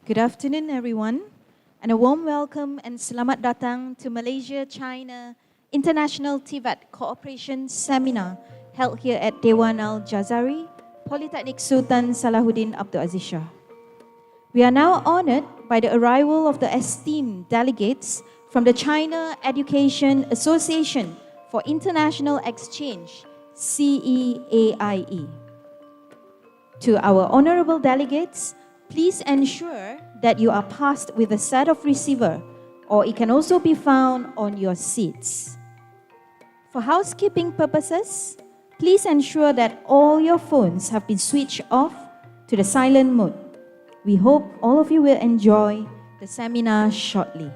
Good afternoon, everyone, and a warm welcome and selamat datang to Malaysia-China International Tvet Cooperation Seminar held here at Dewan Al-Jazari, Polytechnic Sultan Salahuddin Abdul Aziz SHAH. We are now honored by the arrival of the esteemed delegates from the China Education Association for International Exchange, CEAIE. To our honorable delegates, please ensure that you are passed with a set of receiver, or it can also be found on your seats. For housekeeping purposes, please ensure that all your phones have been switched off to the silent mode. We hope all of you will enjoy the seminar shortly.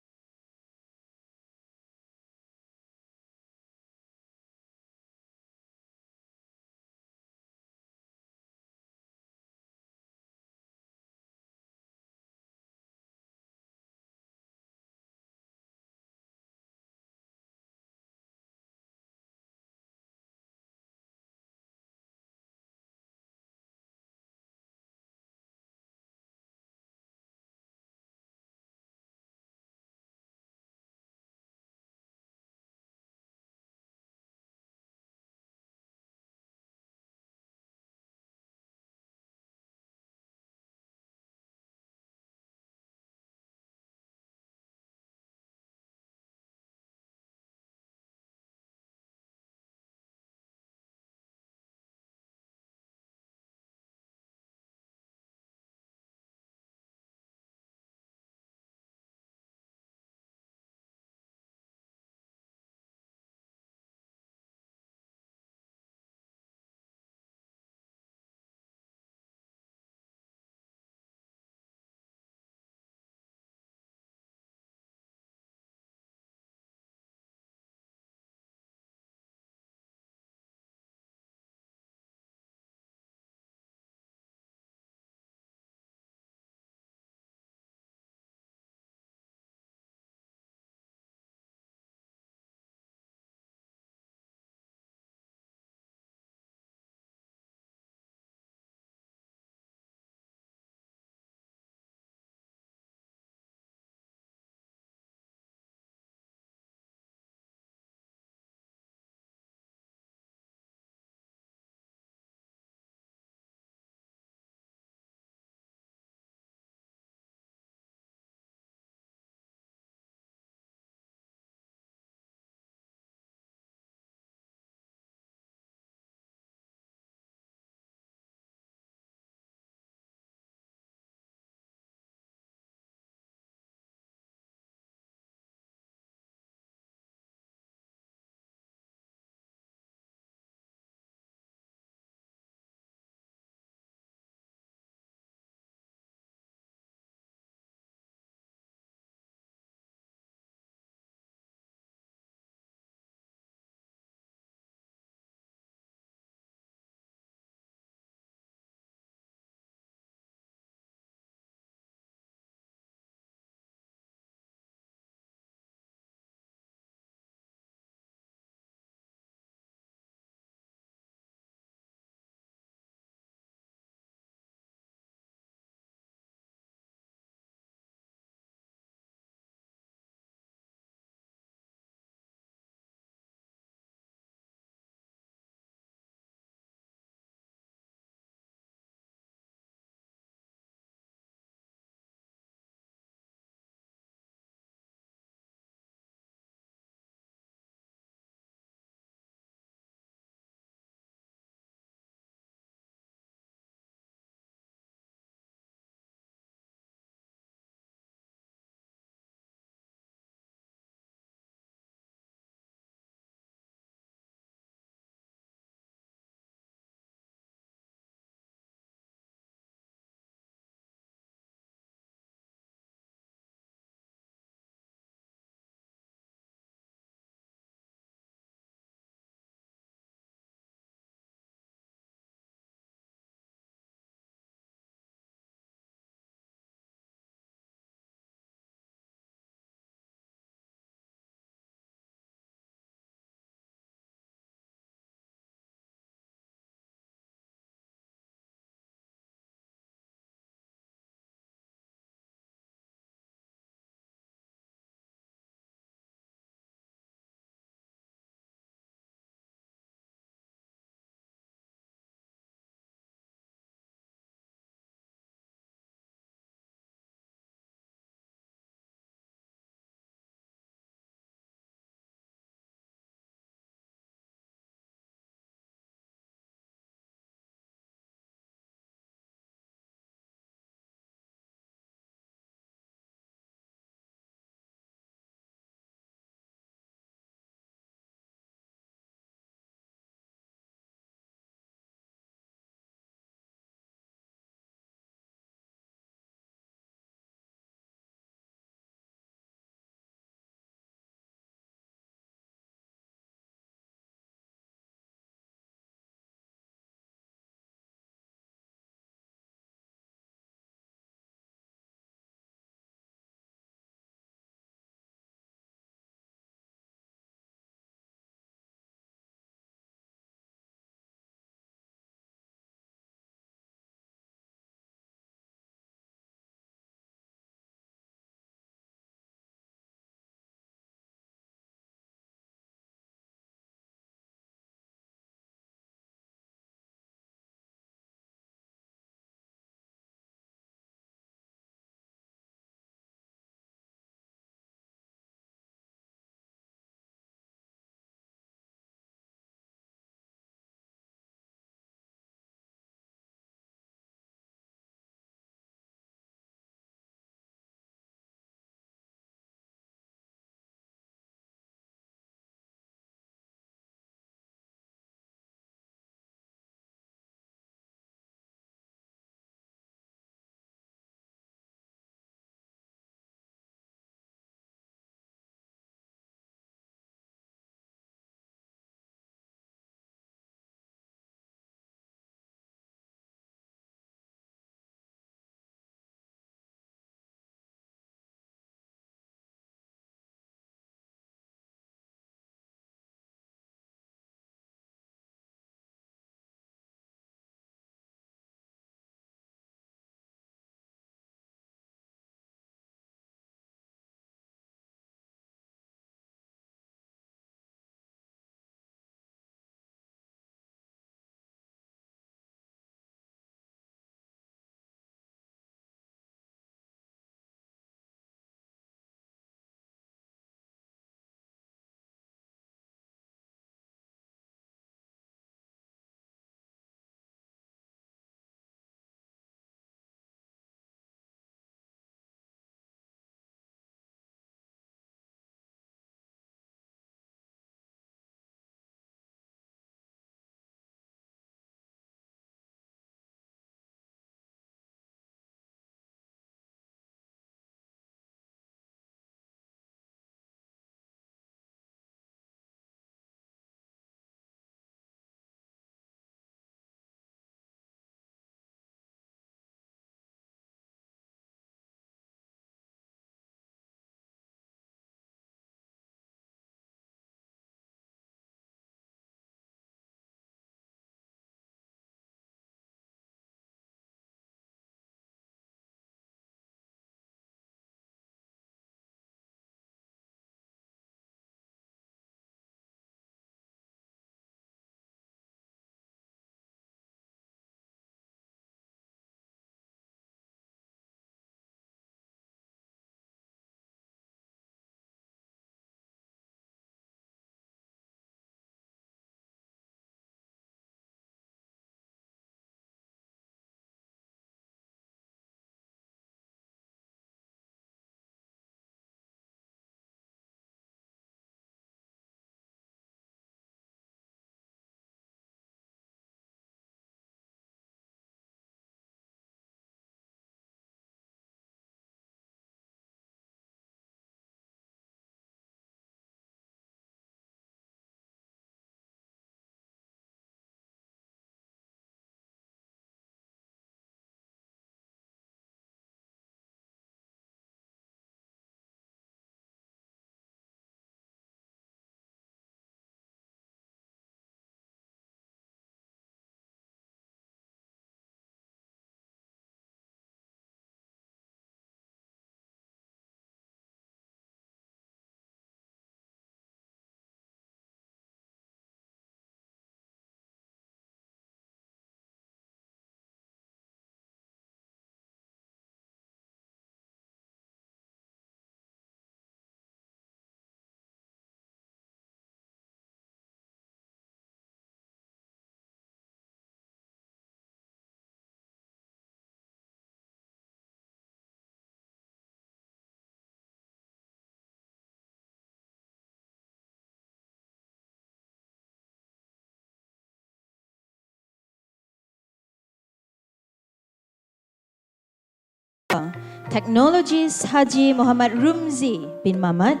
Technologist Haji Muhammad Rumzi bin Mamat,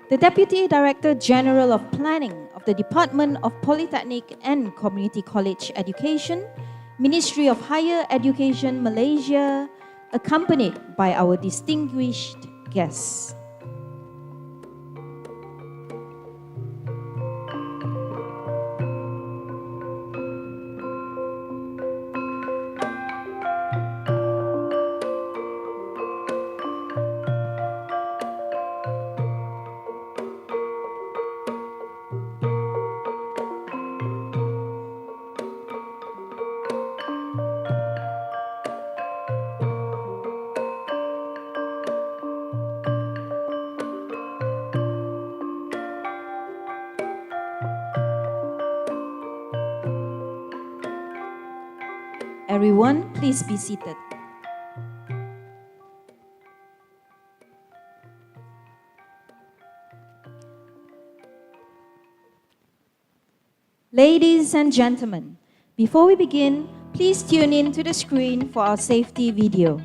the Deputy Director General of Planning of the Department of Polytechnic and Community College Education, Ministry of Higher Education, Malaysia, accompanied by our distinguished guests. Everyone, please be seated. Ladies and gentlemen, before we begin, please tune in to the screen for our safety video.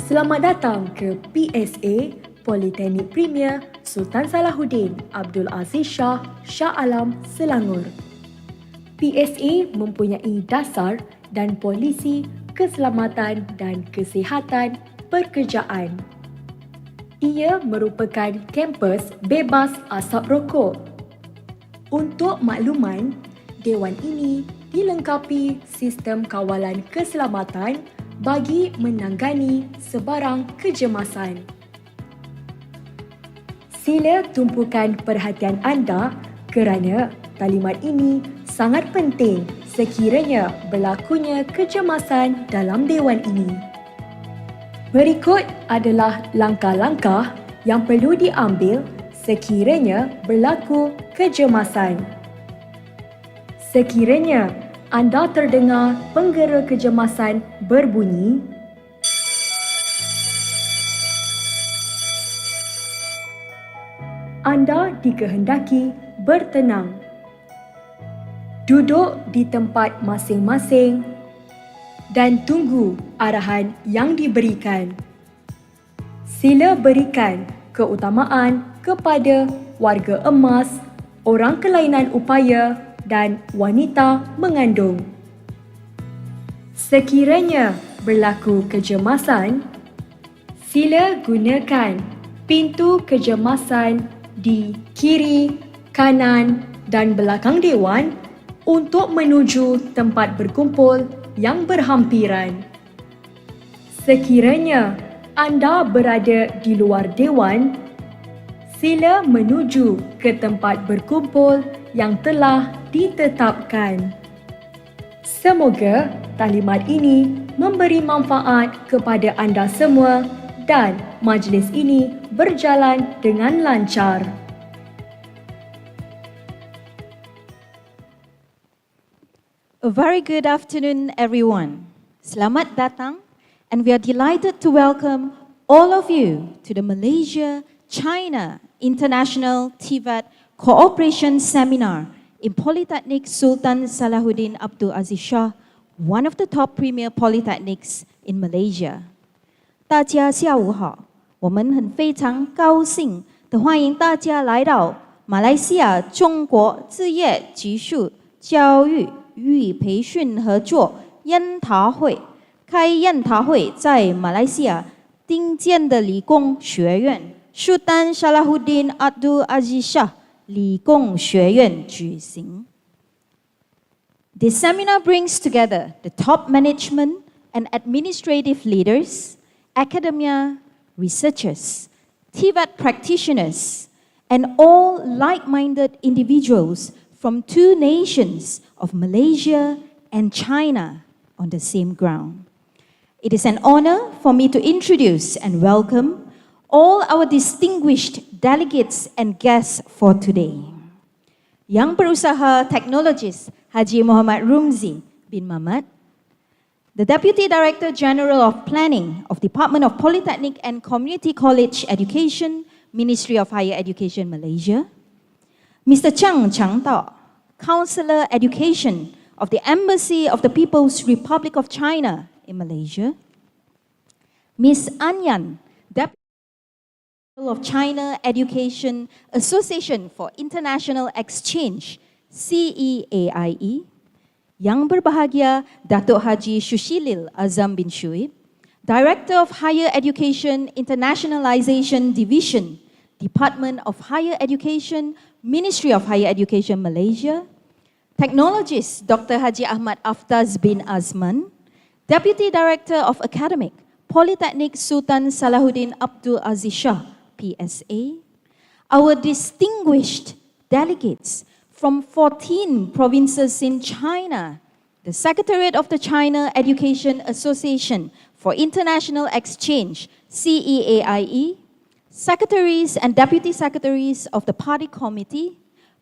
Selamat datang ke PSA Politeknik Premier Sultan Salahuddin Abdul Aziz SHAH, Shah Alam, Selangor. PSA mempunyai dasar dan polisi keselamatan dan kesihatan pekerjaan. Ia merupakan kampus bebas asap rokok. Untuk makluman, dewan ini dilengkapi sistem kawalan keselamatan bagi menangani sebarang kecemasan. Sila tumpukan perhatian anda kerana talimat ini sangat penting sekiranya berlakunya kecemasan dalam dewan ini. Berikut adalah langkah-langkah yang perlu diambil sekiranya berlaku kecemasan. Sekiranya anda terdengar penggera kecemasan berbunyi, anda dikehendaki bertenang. Duduk di tempat masing-masing dan tunggu arahan yang diberikan. Sila berikan keutamaan kepada warga emas, orang kelainan upaya dan wanita mengandung. Sekiranya berlaku kecemasan, sila gunakan pintu kecemasan di kiri, kanan dan belakang dewan untuk menuju tempat berkumpul yang berhampiran. Sekiranya anda berada di luar dewan, sila menuju ke tempat berkumpul yang telah ditetapkan. Semoga talimat ini memberi manfaat kepada anda semua dan majlis ini berjalan dengan lancar. A very good afternoon, everyone. Selamat datang, and we are delighted to welcome all of you to the Malaysia-China International Tvet Cooperation Seminar in Polytechnic Sultan Salahuddin Abdul Aziz SHAH, one of the top premier polytechnics in Malaysia. 大家下午好，我们非常高兴地欢迎大家来到马来西亚中国职业技术教育与培训合作研讨会。该研讨会在马来西亚顶尖的理工学院 Sultan Salahuddin Abdul Aziz SHAH 理工学院举行。This seminar brings together the top management and administrative leaders, academia, researchers, Tvet practitioners, and all like-minded individuals from two nations of Malaysia and China on the same ground. It is an honor for me to introduce and welcome all our distinguished delegates and guests for today. Yang Berusaha Technologist Haji Muhammad Rumzi bin Mamat, the Deputy Director General of Planning of Department of Polytechnic and Community College Education, Ministry of Higher Education, Malaysia. Mr. Chang Changdao, Counselor Education of the Embassy of the People's Republic of China in Malaysia, Ms. Anyan, Deputy of China Education Association for International Exchange, CEAIE, Yang Berbahagia Datuk Haji Shushilil Azam bin Shuib, Director of Higher Education Internationalization Division, Department of Higher Education, Ministry of Higher Education Malaysia, Technologist Dr. Haji Ahmad Aftaz bin Azman, Deputy Director of Academic, Polytechnic Sultan Salahuddin Abdul Aziz Shah, PSA, our distinguished delegates from 14 provinces in China, the Secretariat of the China Education Association for International Exchange, CEAIE, secretaries and deputy secretaries of the party committee,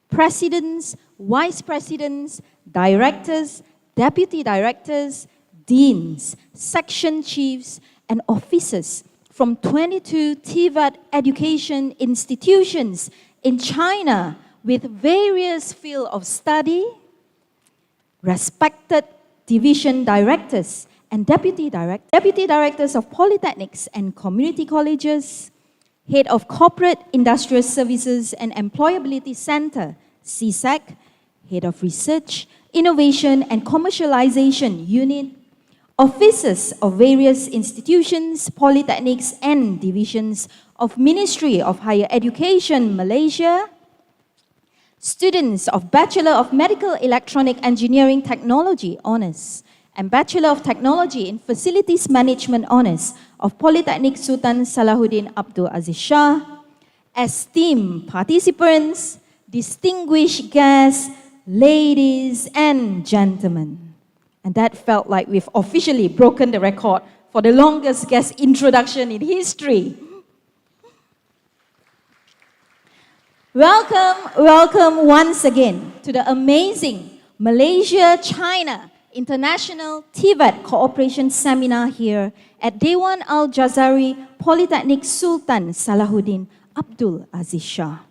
presidents, vice presidents, directors, deputy directors, deans, section chiefs, and officers from 22 Tvet education institutions in China with various fields of study, respected division directors and deputy directors of polytechnics and community colleges, head of Corporate Industrial Services and Employability Center, CSEC, head of Research, Innovation and Commercialization Unit, officers of various institutions, polytechnics and divisions of Ministry of Higher Education Malaysia, students of Bachelor of Medical Electronic Engineering Technology Honours and Bachelor of Technology in Facilities Management Honours of Polytechnic Sultan Salahuddin Abdul Aziz Shah, esteemed participants, distinguished guests, ladies and gentlemen. And that felt like we've officially broken the record for the longest guest introduction in history. Welcome once again to the amazing Malaysia-China International Tvet Cooperation Seminar here at Dewan Al-Jazari Polytechnic Sultan Salahuddin Abdul Aziz Shah.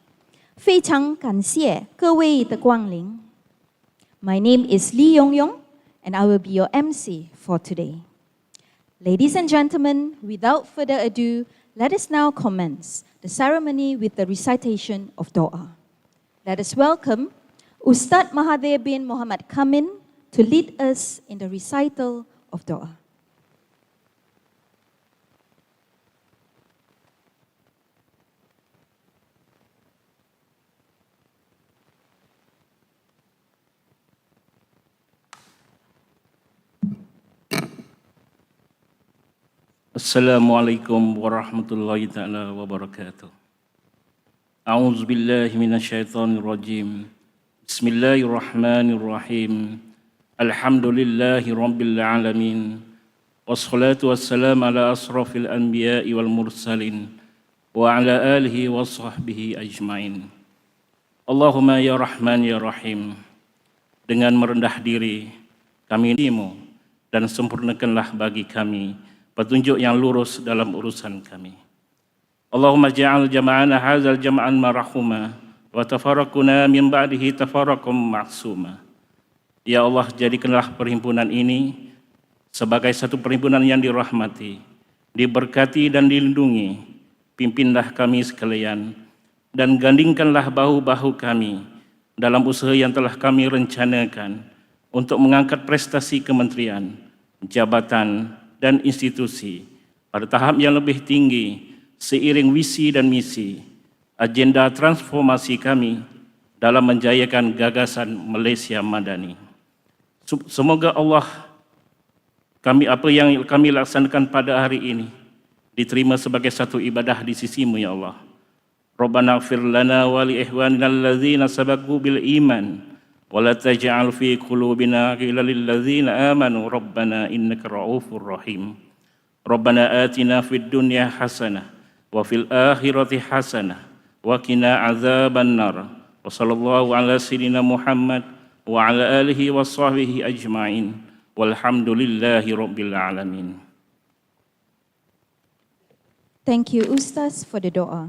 非常感谢各位的光临. My name is Lee Yong-yong, and I will be your MC for today. Ladies and gentlemen, without further ado, let us now commence the ceremony with the recitation of Doa. Let us welcome Ustad Mahathir bin Muhammad Kamin to lead us in the recital of Doa. Assalamualaikum warahmatullahi ta'ala wabarakatuh. A'udzu billahi minasyaitonir rajim. Bismillahirrahmanirrahim. Alhamdulillahi rabbil alamin. Wassalatu wassalamu ala asrafil anbiya'i wal mursalin wa ala alihi wa sahbihi ajmain. Allahumma ya Rahman ya Rahim. Dengan merendah diri kami nimu dan sempurnakanlah bagi kami petunjuk yang lurus dalam urusan kami. Allahumma ja'al jama'ana hadzal jama'an marhuma wa tafarraquna min ba'dihi tafarraqum ma'suma. Ya Allah, jadikanlah perhimpunan ini sebagai satu perhimpunan yang dirahmati, diberkati dan dilindungi. Pimpinlah kami sekalian dan gandingkanlah bahu-bahu kami dalam usaha yang telah kami rencanakan untuk mengangkat prestasi kementerian, jabatan dan institusi pada tahap yang lebih tinggi seiring visi dan misi agenda transformasi kami dalam menjayakan gagasan Malaysia Madani. Semoga apa yang kami laksanakan pada hari ini diterima sebagai satu ibadah di sisi-Mu ya Allah. Rabbana ighfir lana wa li ikhwanina allazina sabaqu bil iman ولا تجعل في قلوبنا غلا للذين آمنوا ربنا إنك رؤوف رحيم ربنا آتنا في الدنيا حسنة وفي الآخرة حسنة وقنا عذاب النار وصلى الله على سيدنا محمد وعلى آله وصحبه أجمعين والحمد لله رب العالمين. Thank you, Ustaz, for the dua.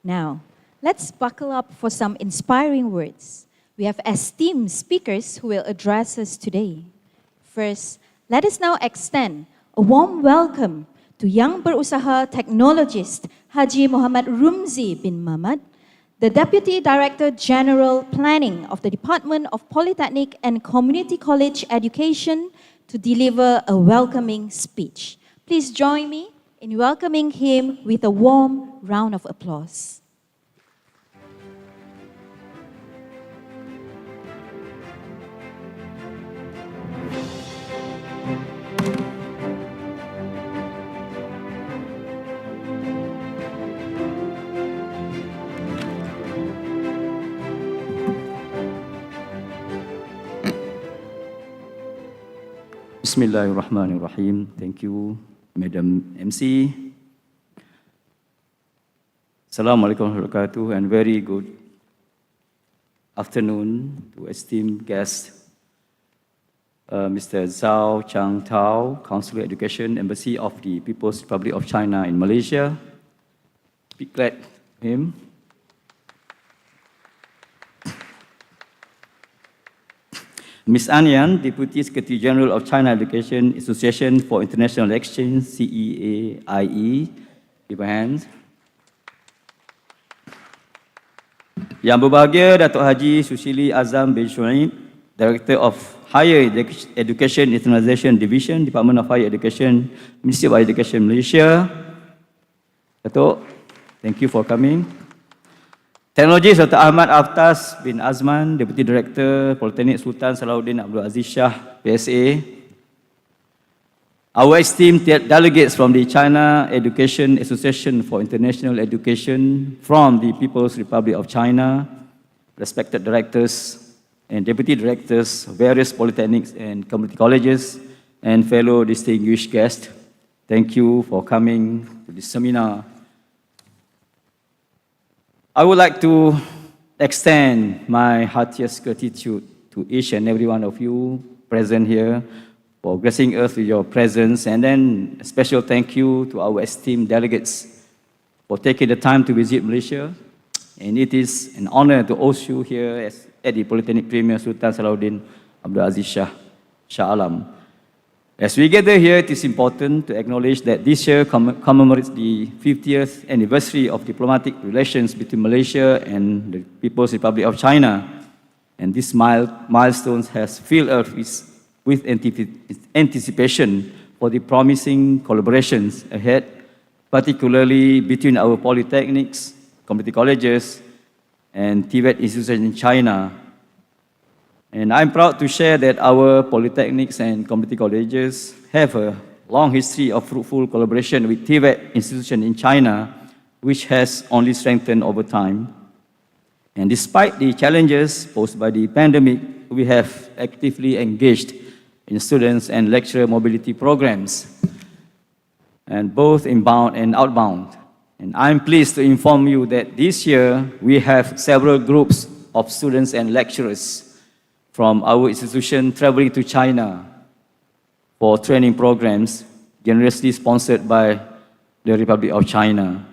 Now, let's buckle up for some inspiring words We have esteemed speakers who will address us today. First, let us now extend a warm welcome to Young Berusaha Technologist Haji Muhammad Rumzi bin Mamat, the Deputy Director General Planning of the Department of Polytechnic and Community College Education, to deliver a welcoming speech. Please join me in welcoming him with a warm round of applause. Bismillahirrahmanirrahim. Thank you, Madam MC. Assalamualaikum warahmatullahi wabarakatuh, and very good afternoon to esteemed guests, Mr. Zhao Chang Tao, Consular Education, Embassy of the People's Republic of China in Malaysia. Be glad him. Ms. Anyan, Deputy Secretary General of China Education Association for International Exchange, CEAIE. Give a hand. Yang berbahagia, Datuk Haji Susili Azam bin Shuaib, Director of Higher Education Internationalization Division, Department of Higher Education, Ministry of Higher Education Malaysia. Datuk, thank you for coming. Teknologis Dr. Ahmad Aftas bin Azman, Deputy Director Politeknik Sultan Salahuddin Abdul Aziz SHAH, PSA. Our esteemed delegates from the China Education Association for International Education from the People's Republic of China, respected directors and deputy directors of various polytechnics and community colleges, and fellow distinguished guests, thank you for coming to this seminar. I would like to extend my heartiest gratitude to each and every one of you present here for gracing us with your presence, and then a special thank you to our esteemed delegates for taking the time to visit Malaysia. And it is an honor to host you here at the Polytechnic Premier Sultan Salahuddin Abdul Aziz Shah Alam. As we gather here, it is important to acknowledge that this year commemorates the 50th anniversary of diplomatic relations between Malaysia and the People's Republic of China. And this milestone has filled us with anticipation for the promising collaborations ahead, particularly between our polytechnics, community colleges, and Tvet institutions in China. And I'm proud to share that our polytechnics and community colleges have a long history of fruitful collaboration with Tvet institution in China, which has only strengthened over time. And despite the challenges posed by the pandemic, we have actively engaged in students and lecturer mobility programs, and both inbound and outbound. And I'm pleased to inform you that this year we have several groups of students and lecturers from our institution traveling to China for training programs generously sponsored by the Republic of China.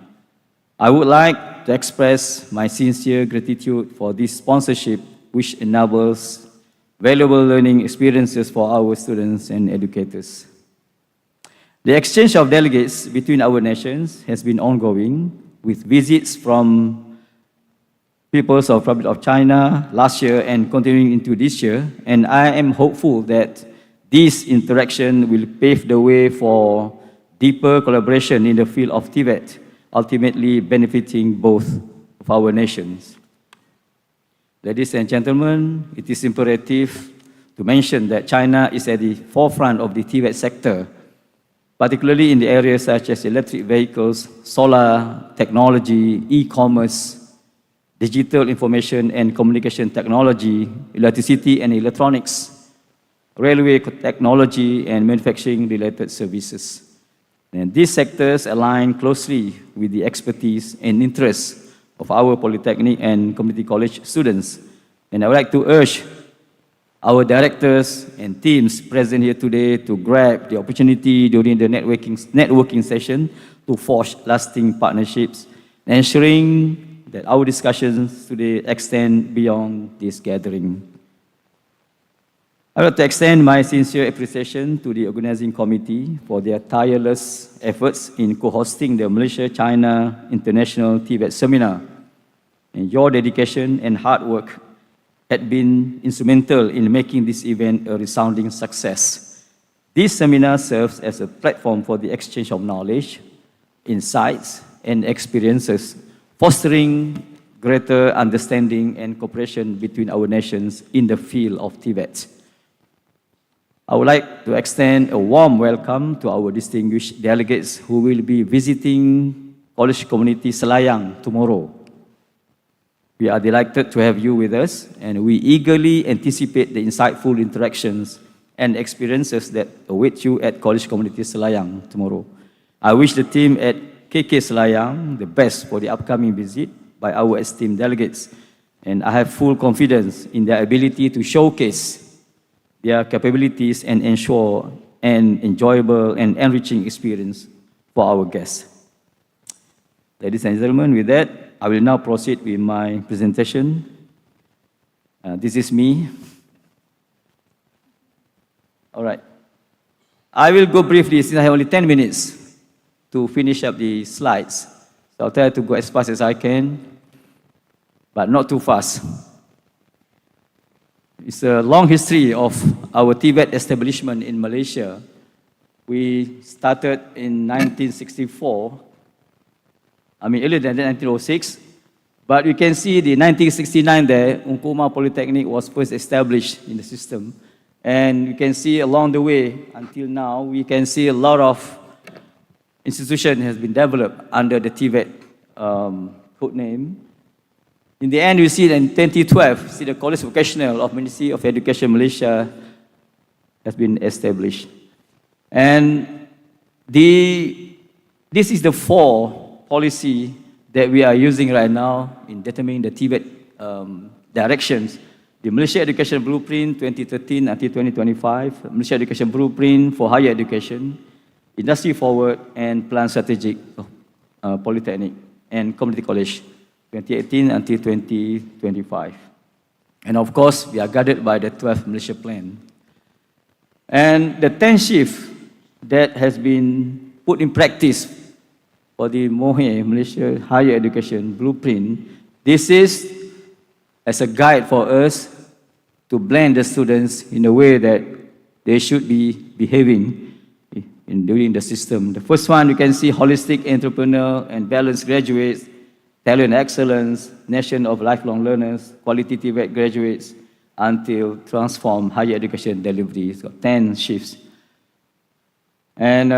I would like to express my sincere gratitude for this sponsorship, which enables valuable learning experiences for our students and educators. The exchange of delegates between our nations has been ongoing, with visits from People's Republic of China last year and continuing into this year, and I am hopeful that this interaction will pave the way for deeper collaboration in the field of Tibet, ultimately benefiting both of our nations. Ladies and gentlemen, it is imperative to mention that China is at the forefront of the Tibet sector, particularly in the areas such as electric vehicles, solar technology, e-commerce, digital information and communication technology, electricity and electronics, railway technology, and manufacturing-related services. And these sectors align closely with the expertise and interests of our polytechnic and community college students. And I would like to urge our directors and teams present here today to grab the opportunity during the networking session to forge lasting partnerships, ensuring that our discussions today extend beyond this gathering. I would like to extend my sincere appreciation to the organizing committee for their tireless efforts in co-hosting the Malaysia-China International Tvet Seminar. And your dedication and hard work had been instrumental in making this event a resounding success. This seminar serves as a platform for the exchange of knowledge, insights, and experiences, fostering greater understanding and cooperation between our nations in the field of Tibet. I would like to extend a warm welcome to our distinguished delegates who will be visiting College Community Selayang tomorrow. We are delighted to have you with us, and we eagerly anticipate the insightful interactions and experiences that await you at College Community Selayang tomorrow. I wish the team at KK Selayang the best for the upcoming visit by our esteemed delegates, and I have full confidence in their ability to showcase their capabilities and ensure an enjoyable and enriching experience for our guests. Ladies and gentlemen, with that, I will now proceed with my presentation. This is me. All right. I will go briefly since I have only 10 minutes to finish up the slides. So I'll try to go as fast as I can, but not too fast. It's a long history of our Tibet establishment in Malaysia. We started in 1964. Earlier than that, 1906. But you can see the 1969 there, POLITEKNIK was first established in the system. And you can see along the way, until now, we can see a lot of institution has been developed under the Tvet code name. In the end, you see that in 2012, see the College Vocational of Ministry of Education Malaysia has been established. And this is the 4 policy that we are using right now in determining the Tibet directions. The Malaysia Education Blueprint 2013 until 2025, Malaysia Education Blueprint for Higher Education, Industry Forward, and Plan Strategic Polytechnic and Community College 2018 until 2025. And of course, we are guided by the 12th Malaysia Plan. And the 10th shift that has been put in practice for the MOHE, Malaysia Higher Education Blueprint, this is as a guide for us to blend the students in a way that they should be behaving during the system. The first one, you can see holistic, entrepreneurial, and balanced graduates, talent excellence, nation of lifelong learners, quality Tibet graduates, until transform higher education delivery. So 10 shifts. And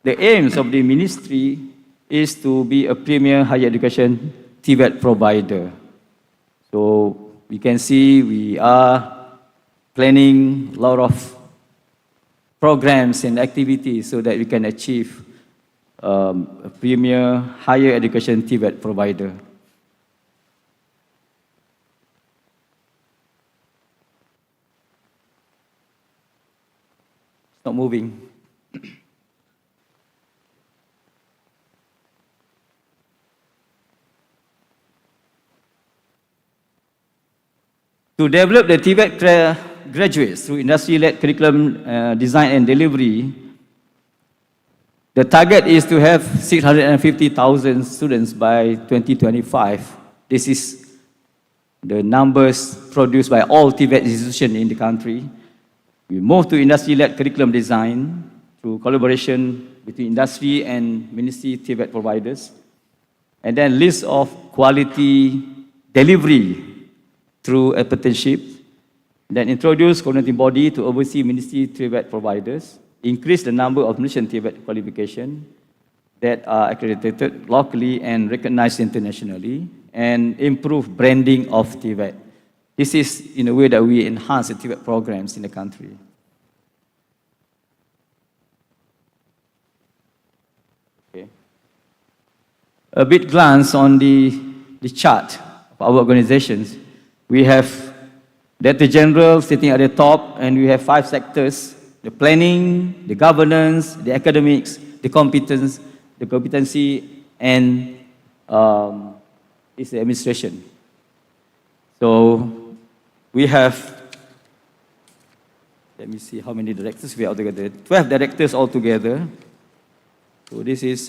the aims of the ministry is to be a premier higher education Tibet provider. So we can see we are planning a lot of programs and activities so that we can achieve a premier higher education Tibet provider. It's not moving. To develop the Tibet graduates through industry-led curriculum design and delivery, the target is to have 650,000 students by 2025. This is the numbers produced by all Tibet institutions in the country. We move to industry-led curriculum design through collaboration between industry and ministry Tibet providers. And then list of quality delivery through apprenticeship. Then introduce coordinating body to oversee ministry Tibet providers. Increase the number of Malaysian Tibet qualifications that are accredited locally and recognized internationally, and improve branding of Tibet. This is in a way that we enhance the Tibet programs in the country. Okay. A bit glance on the chart of our organizations. We have Director General sitting at the top, and we have 5 sectors: the planning, the governance, the academics, the competence, the competency, and is the administration. So we have, let me see how many directors we are altogether. 12 directors altogether. So this is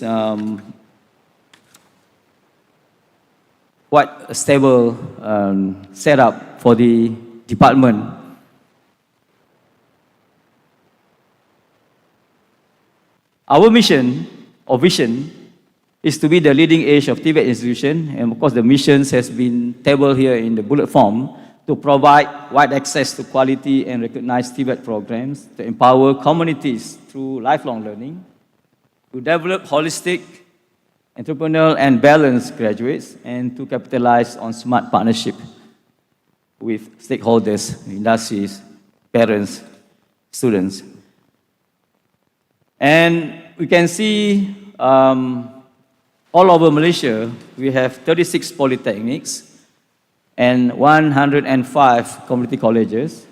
quite a stable setup for the department. Our mission or vision is to be the leading edge of Tibet institution, and of course the missions has been tabled here in the bullet form to provide wide access to quality and recognized Tibet programs, to empower communities through lifelong learning, to develop holistic, entrepreneurial and balanced graduates, and to capitalize on smart partnership with stakeholders, industries, parents, students. And we can see all over Malaysia, we have 36 polytechnics and 105 community colleges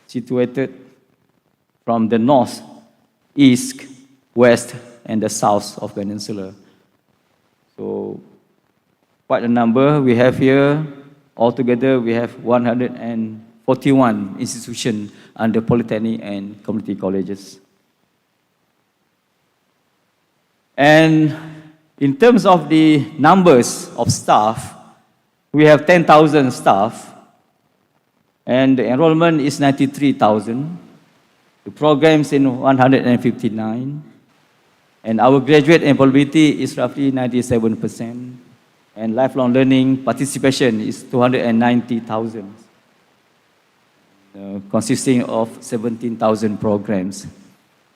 situated from the north, east, west, and the south of Peninsula. So quite a number we have here. Altogether, we have 141 institutions under polytechnic and community colleges. And in terms of the numbers of staff, we have 10,000 staff, and the enrollment is 93,000. The programs in 159, and our graduate employability is roughly 97%, and lifelong learning participation is 290,000, consisting of 17,000 programs.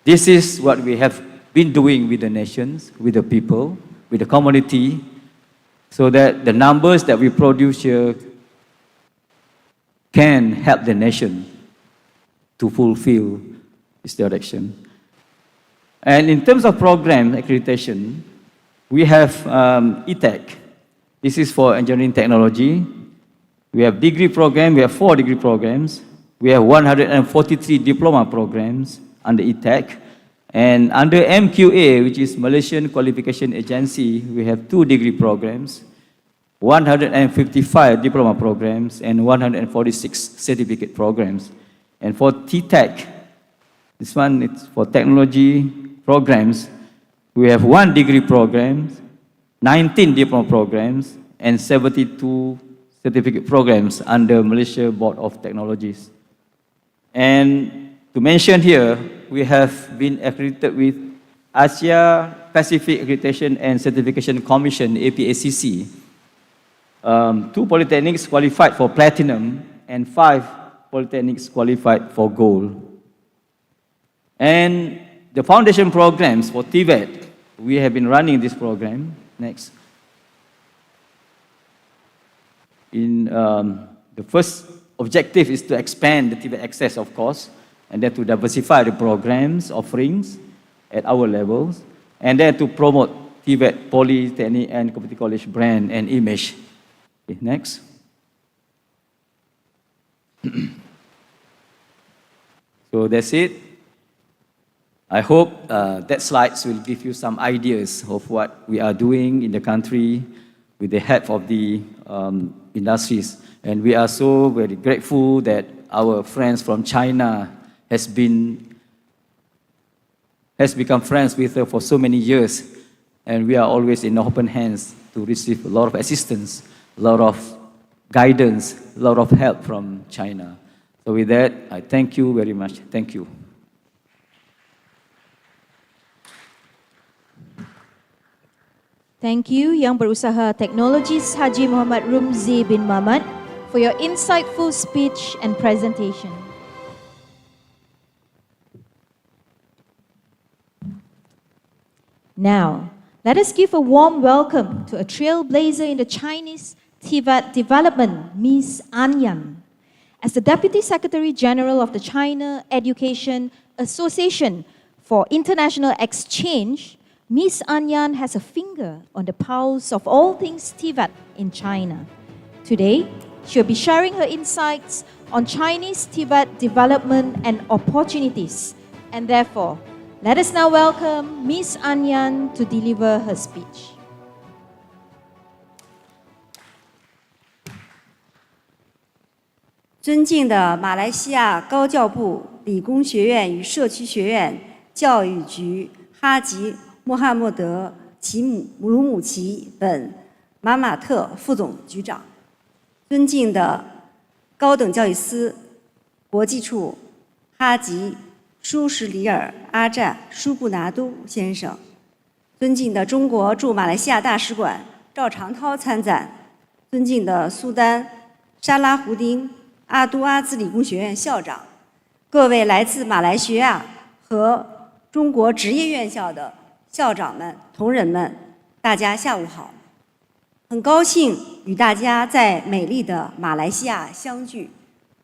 This is what we have been doing with the nations, with the people, with the community, so that the numbers that we produce here can help the nation to fulfill its direction. And in terms of program accreditation, we have ETech. This is for engineering technology. We have degree program, we have 4 degree programs. We have 143 diploma programs under ETech. And under MQA, which is Malaysian Qualification Agency, we have 2 degree programs, 155 diploma programs, and 146 certificate programs. And for TTech, this one is for technology programs, we have 1 degree program, 19 diploma programs, and 72 certificate programs under Malaysia Board of Technologies. And to mention here, we have been accredited with Asia Pacific Accreditation and Certification Commission, APACC. 2 polytechnics qualified for platinum, and 5 polytechnics qualified for gold. And the foundation programs for Tvet, we have been running this program. Next. In the first objective is to expand the Tibet access, of course, and then to diversify the programs, offerings at our levels, and then to promote Tibet Polytechnic and Community College brand and image. Okay, next. So that's it. I hope that slides will give you some ideas of what we are doing in the country with the help of the industries. And we are so very grateful that our friends from China has become friends with her for so many years. And we are always in open hands to receive a lot of assistance, a lot of guidance, a lot of help from China. So with that, I thank you very much. Thank you. Thank you, Yang Berusaha Technologist Haji Muhammad Rumzi bin Mamat, for your insightful speech and presentation. Now, let us give a warm welcome to a trailblazer in the Chinese Tibet development, Ms. An Yan. As the Deputy Secretary General of the China Education Association for International Exchange, Ms. An Yan has a finger on the pulse of all things Tibet in China. Today, she'll be sharing her insights on Chinese Tibet development and opportunities. And therefore, let us now welcome Ms. An Yan to deliver her speech. 尊敬的马来西亚高教部理工学院与社区学院教育局哈吉穆罕默德齐姆鲁姆齐本马马特副总局长，尊敬的高等教育司国际处哈吉舒什里尔阿占舒布拿都先生，尊敬的中国驻马来西亚大使馆赵长涛参赞，尊敬的苏丹沙拉胡丁阿都阿兹理工学院校长，各位来自马来西亚和中国职业院校的校长们、同仁们，大家下午好！很高兴与大家在美丽的马来西亚相聚，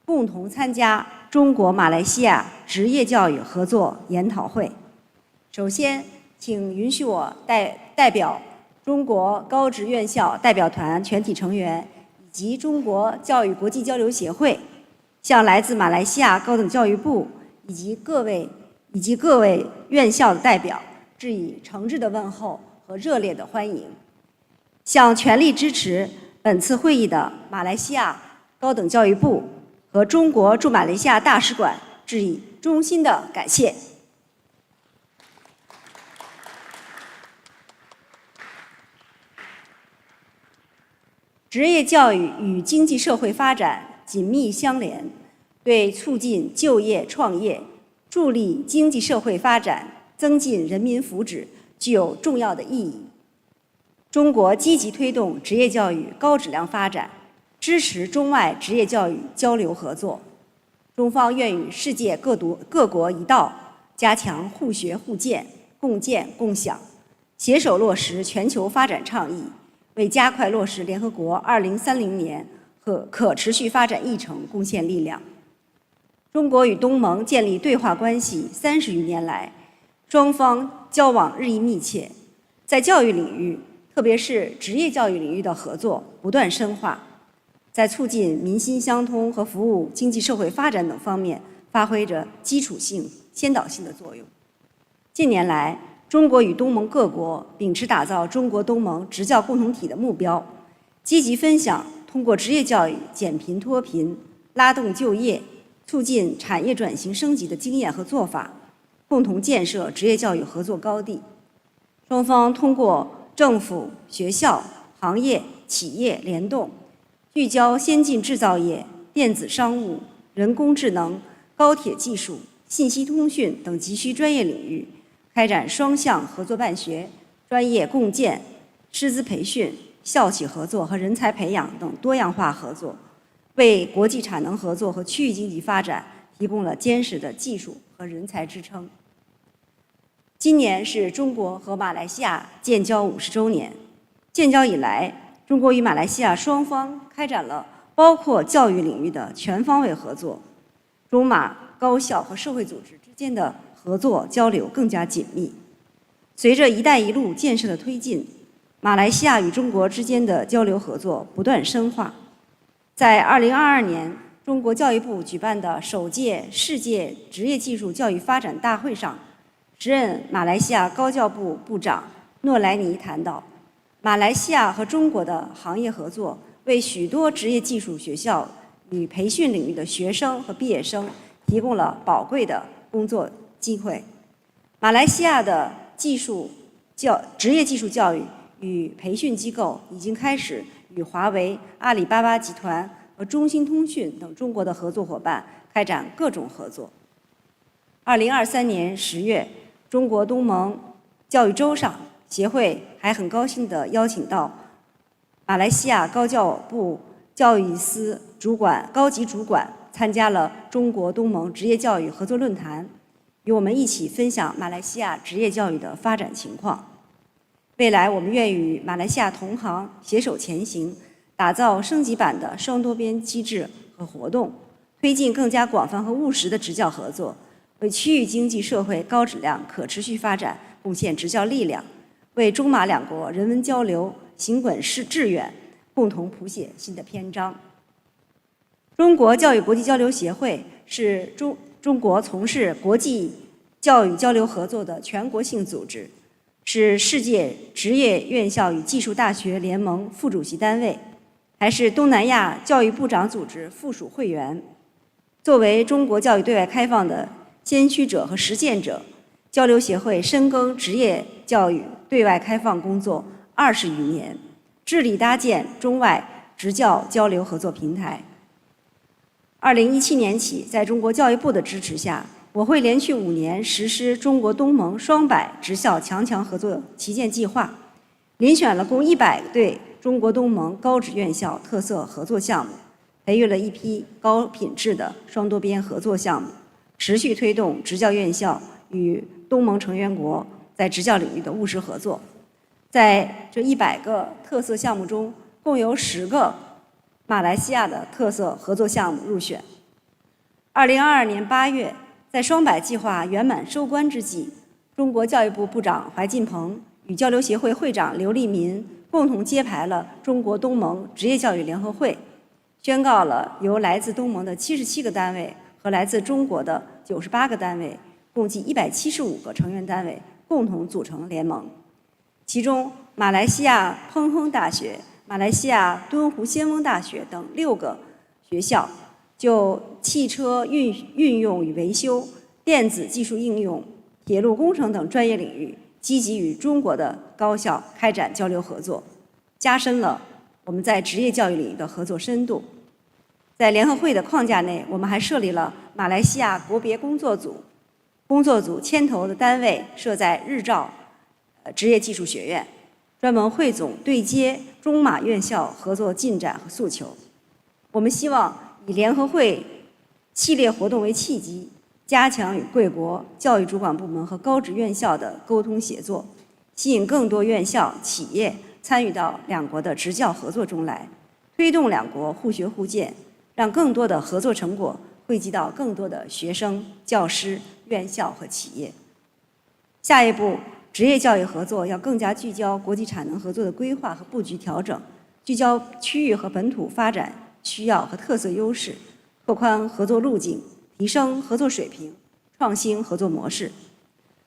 共同参加中国马来西亚职业教育合作研讨会。首先，请允许我代表中国高职院校代表团全体成员以及中国教育国际交流协会，向来自马来西亚高等教育部以及各位院校的代表致以诚挚的问候和热烈的欢迎，向全力支持本次会议的马来西亚高等教育部和中国驻马来西亚大使馆致以衷心的感谢。职业教育与经济社会发展紧密相连，对促进就业创业、助力经济社会发展、增进人民福祉具有重要的意义。中国积极推动职业教育高质量发展，支持中外职业教育交流合作。中方愿与世界各国一道，加强互学互鉴、共建共享，携手落实全球发展倡议，为加快落实联合国2030年和可持续发展议程贡献力量。中国与东盟建立对话关系30余年来，双方交往日益密切，在教育领域，特别是职业教育领域的合作不断深化，在促进民心相通和服务经济社会发展等方面发挥着基础性、先导性的作用。近年来，中国与东盟各国秉持打造中国东盟职教共同体的目标，积极分享通过职业教育减贫脱贫、拉动就业、促进产业转型升级的经验和做法，共同建设职业教育合作高地。双方通过政府、学校、行业、企业联动，聚焦先进制造业、电子商务、人工智能、高铁技术、信息通讯等急需专业领域，开展双向合作办学、专业共建、师资培训、校企合作和人才培养等多样化合作，为国际产能合作和区域经济发展提供了坚实的技术和人才支撑。今年是中国和马来西亚建交50周年。建交以来，中国与马来西亚双方开展了包括教育领域的全方位合作，中马高校和社会组织之间的合作交流更加紧密。随着“一带一路”建设的推进，马来西亚与中国之间的交流合作不断深化。在2022年，中国教育部举办的首届世界职业技术教育发展大会上，时任马来西亚高教部部长诺莱尼谈到，马来西亚和中国的行业合作为许多职业技术学校与培训领域的学生和毕业生提供了宝贵的工作机会。马来西亚的职业技术教育与培训机构已经开始与华为、阿里巴巴集团和中兴通讯等中国的合作伙伴开展各种合作。2023年10月，中国东盟教育周上，协会还很高兴地邀请到马来西亚高教部教育司高级主管参加了中国东盟职业教育合作论坛，与我们一起分享马来西亚职业教育的发展情况。未来，我们愿与马来西亚同行携手前行，打造升级版的双多边机制和活动，推进更加广泛和务实的职教合作，为区域经济社会高质量可持续发展贡献职教力量，为中马两国人文交流行稳致远共同谱写新的篇章。中国教育国际交流协会是中国从事国际教育交流合作的全国性组织，是世界职业院校与技术大学联盟副主席单位，还是东南亚教育部长组织附属会员。作为中国教育对外开放的先驱者和实践者，交流协会深耕职业教育对外开放工作20余年，致力搭建中外职教交流合作平台。2017年起，在中国教育部的支持下，我会连续5年实施中国东盟双百职校强合作旗舰计划，遴选了共100对中国东盟高职院校特色合作项目，培育了一批高品质的双多边合作项目，持续推动职教院校与东盟成员国在职教领域的务实合作。在这100个特色项目中，共有10个马来西亚的特色合作项目入选。2022年8月，在双百计划圆满收官之际，中国教育部部长怀进鹏与交流协会会长刘立民共同揭牌了中国东盟职业教育联合会，宣告了由来自东盟的77个单位和来自中国的98个单位，共计175个成员单位共同组成联盟。其中，马来西亚彭亨大学、马来西亚敦湖仙翁大学等6个学校，就汽车运用与维修、电子技术应用、铁路工程等专业领域，积极与中国的高校开展交流合作，加深了我们在职业教育领域的合作深度。在联合会的框架内，我们还设立了马来西亚国别工作组，工作组牵头的单位设在日照职业技术学院，专门汇总对接中马院校合作进展和诉求。我们希望以联合会系列活动为契机，加强与贵国教育主管部门和高职院校的沟通协作，吸引更多院校、企业参与到两国的职教合作中来，推动两国互学互鉴，让更多的合作成果汇集到更多的学生、教师、院校和企业。下一步，职业教育合作要更加聚焦国际产能合作的规划和布局调整，聚焦区域和本土发展需要和特色优势，拓宽合作路径，提升合作水平，创新合作模式。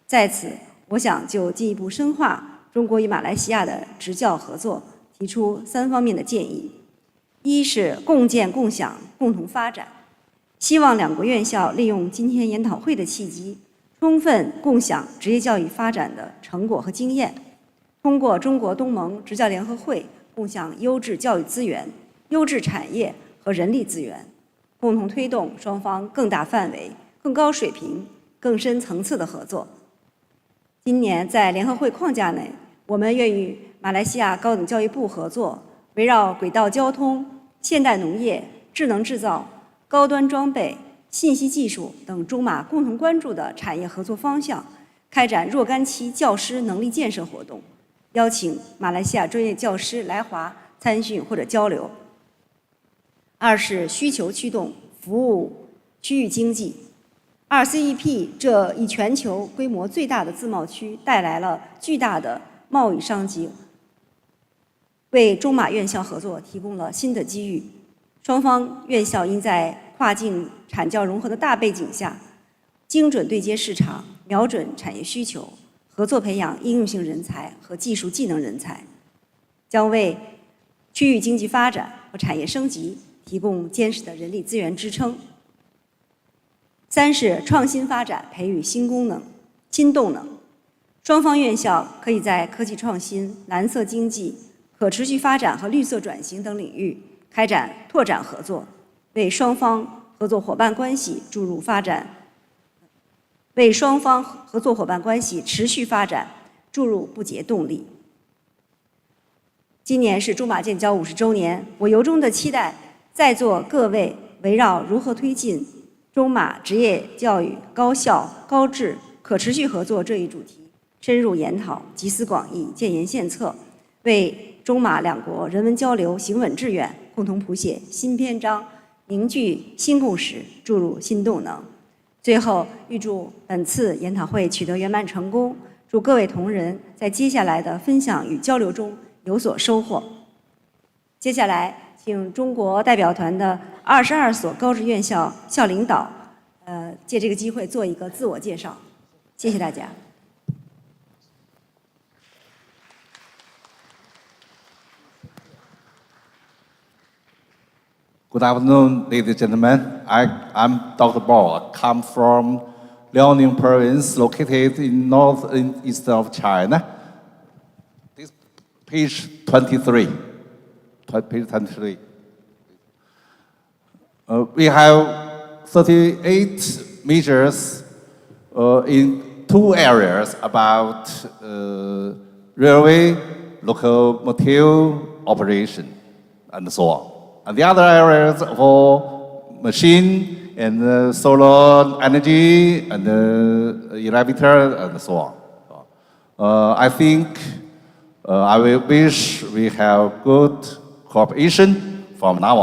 在此，我想就进一步深化中国与马来西亚的职教合作提出3方面的建议：一是共建共享共同发展，希望两国院校利用今天研讨会的契机，充分共享职业教育发展的成果和经验，通过中国东盟职教联合会共享优质教育资源、优质产业和人力资源，共同推动双方更大范围、更高水平、更深层次的合作。今年在联合会框架内，我们愿与马来西亚高等教育部合作，围绕轨道交通、现代农业、智能制造、高端装备、信息技术等中马共同关注的产业合作方向，开展若干期教师能力建设活动，邀请马来西亚专业教师来华参训或者交流。二是需求驱动服务区域经济。RCEP 这一全球规模最大的自贸区带来了巨大的贸易商机，为中马院校合作提供了新的机遇。双方院校应在跨境产教融合的大背景下，精准对接市场，瞄准产业需求，合作培养应用性人才和技术技能人才，将为区域经济发展和产业升级提供坚实的人力资源支撑。三是创新发展，培育新功能、新动能。双方院校可以在科技创新、蓝色经济、可持续发展和绿色转型等领域开展拓展合作，为双方合作伙伴关系注入发展，为双方合作伙伴关系持续发展注入不竭动力。今年是中马建交50周年，我由衷的期待在座各位围绕如何推进中马职业教育高效、高质、可持续合作这一主题深入研讨，集思广益，建言献策，为中马两国人文交流行稳致远，共同谱写新篇章，凝聚新共识，注入新动能。最后，预祝本次研讨会取得圆满成功，祝各位同仁在接下来的分享与交流中有所收获。接下来，请中国代表团的22所高职院校校领导，借这个机会做一个自我介绍。谢谢大家。Good afternoon, ladies and gentlemen. I'm Dr. Bao. I come from Liaoning province, located in north and east of China. This page 23. Page 23. We have 38 measures in 2 areas about railway, locomotive operation, and so on. And the other areas for machine and solar energy and elevator and so on. I think I will wish we have good cooperation from now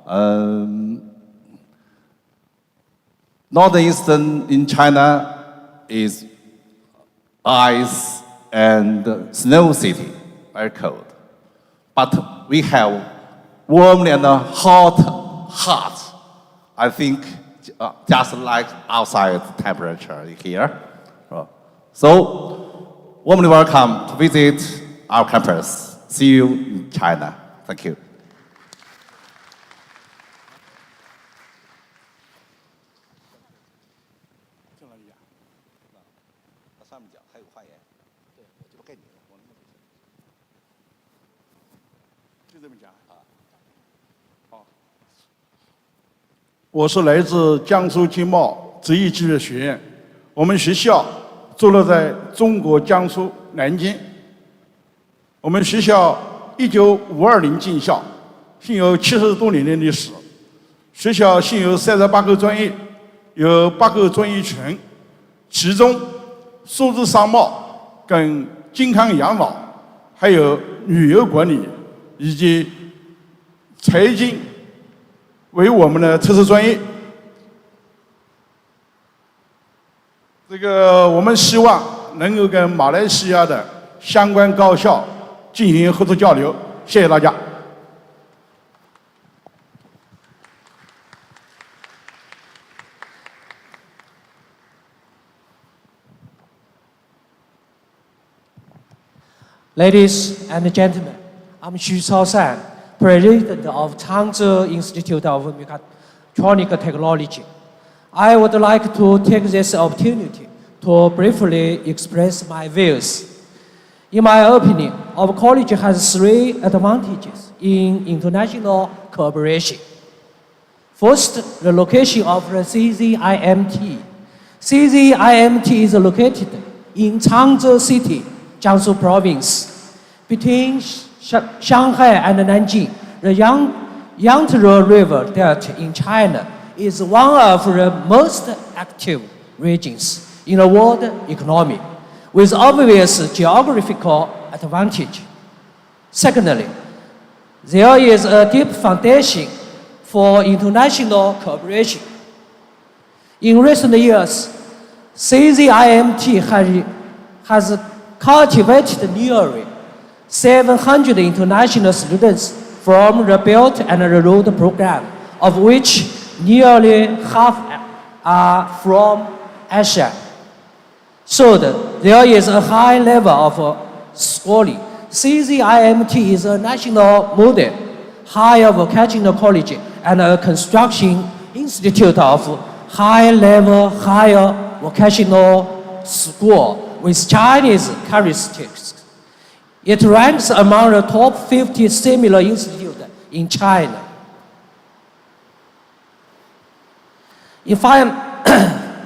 on. Northeastern in China is ice and snow city, very cold. But we have warm and hot heart. I think just like outside temperature here. So, warmly welcome to visit our campus. See you in China. Thank you.我是来自江苏经贸职业技术学院，我们学校坐落在中国江苏南京。我们学校1952年进校，现有70多年的历史。学校现有38个专业，有8个专业群，其中数字商贸跟健康养老，还有旅游管理以及财经为我们的特色专业。我们希望能够跟马来西亚的相关高校进行合作交流。谢谢大家。Ladies and gentlemen, I'm Xu Shaosan, President of Changzhou Institute of Mechatronic Technology. I would like to take this opportunity to briefly express my views. In my opinion, our college has 3 advantages in international cooperation. First, the location of the CZIMT. CZIMT is located in Changzhou City, Jiangsu Province. Between Shanghai and Nanjing, the Yangtze River Delta in China is one of the most active regions in the world economy, with obvious geographical advantage. Secondly, there is a deep foundation for international cooperation. In recent years, CZIMT has cultivated nearly 700 international students from the Belt and the Road program, of which nearly half are from Asia. So there is a high level of schooling. CZIMT is a national model, higher vocational college, and a construction institute of high-level, higher vocational school with Chinese characteristics. It ranks among the top 50 similar institutes in China.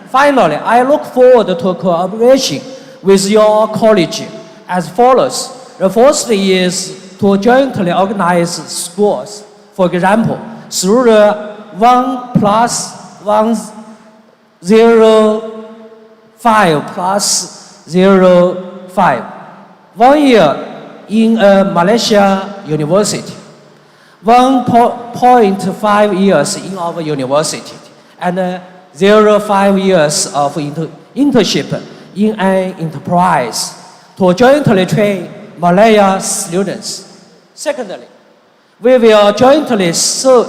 Finally, I look forward to cooperation with your college as follows. The first is to jointly organize schools, for example, through the 1+105+05. 1 year in a Malaysia university, 1.5 years in our university, and 0.5 years of internship in an enterprise to jointly train Malaya students. Secondly, we will jointly serve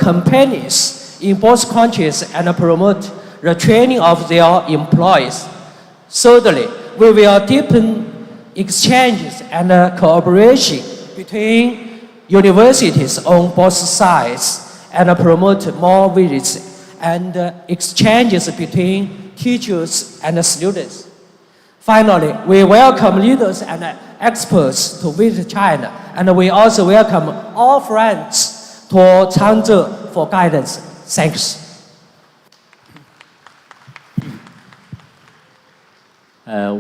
companies in both countries and promote the training of their employees. Thirdly, we will deepen exchanges and cooperation between universities on both sides and promote more visits and exchanges between teachers and students. Finally, we welcome leaders and experts to visit China, and we also welcome all friends to Changzhou for guidance. Thanks.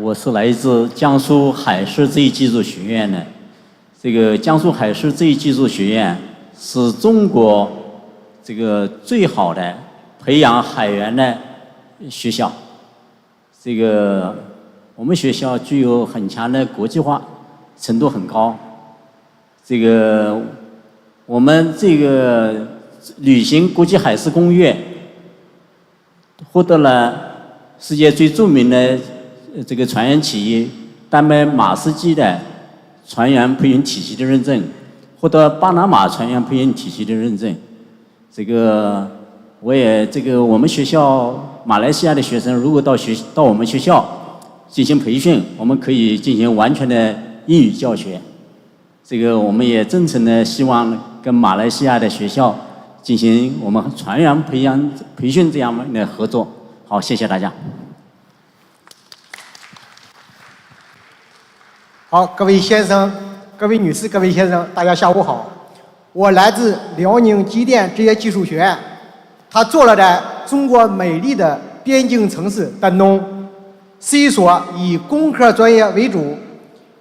我是来自江苏海事职业技术学院的。这个江苏海事职业技术学院是中国这个最好的培养海员的学校。这个我们学校具有很强的国际化程度，很高。这个我们这个履行国际海事公约，获得了世界最著名的这个船员企业丹麦马士基的船员培训体系的认证，获得巴拿马船员培训体系的认证。这个我们学校马来西亚的学生如果到我们学校进行培训，我们可以进行完全的英语教学。这个我们也真诚的希望跟马来西亚的学校进行我们船员培训这样的合作。好，谢谢大家。好，各位先生、各位女士、各位先生，大家下午好。我来自辽宁机电职业技术学院，它坐落在中国美丽的边境城市丹东，是一所以工科专业为主、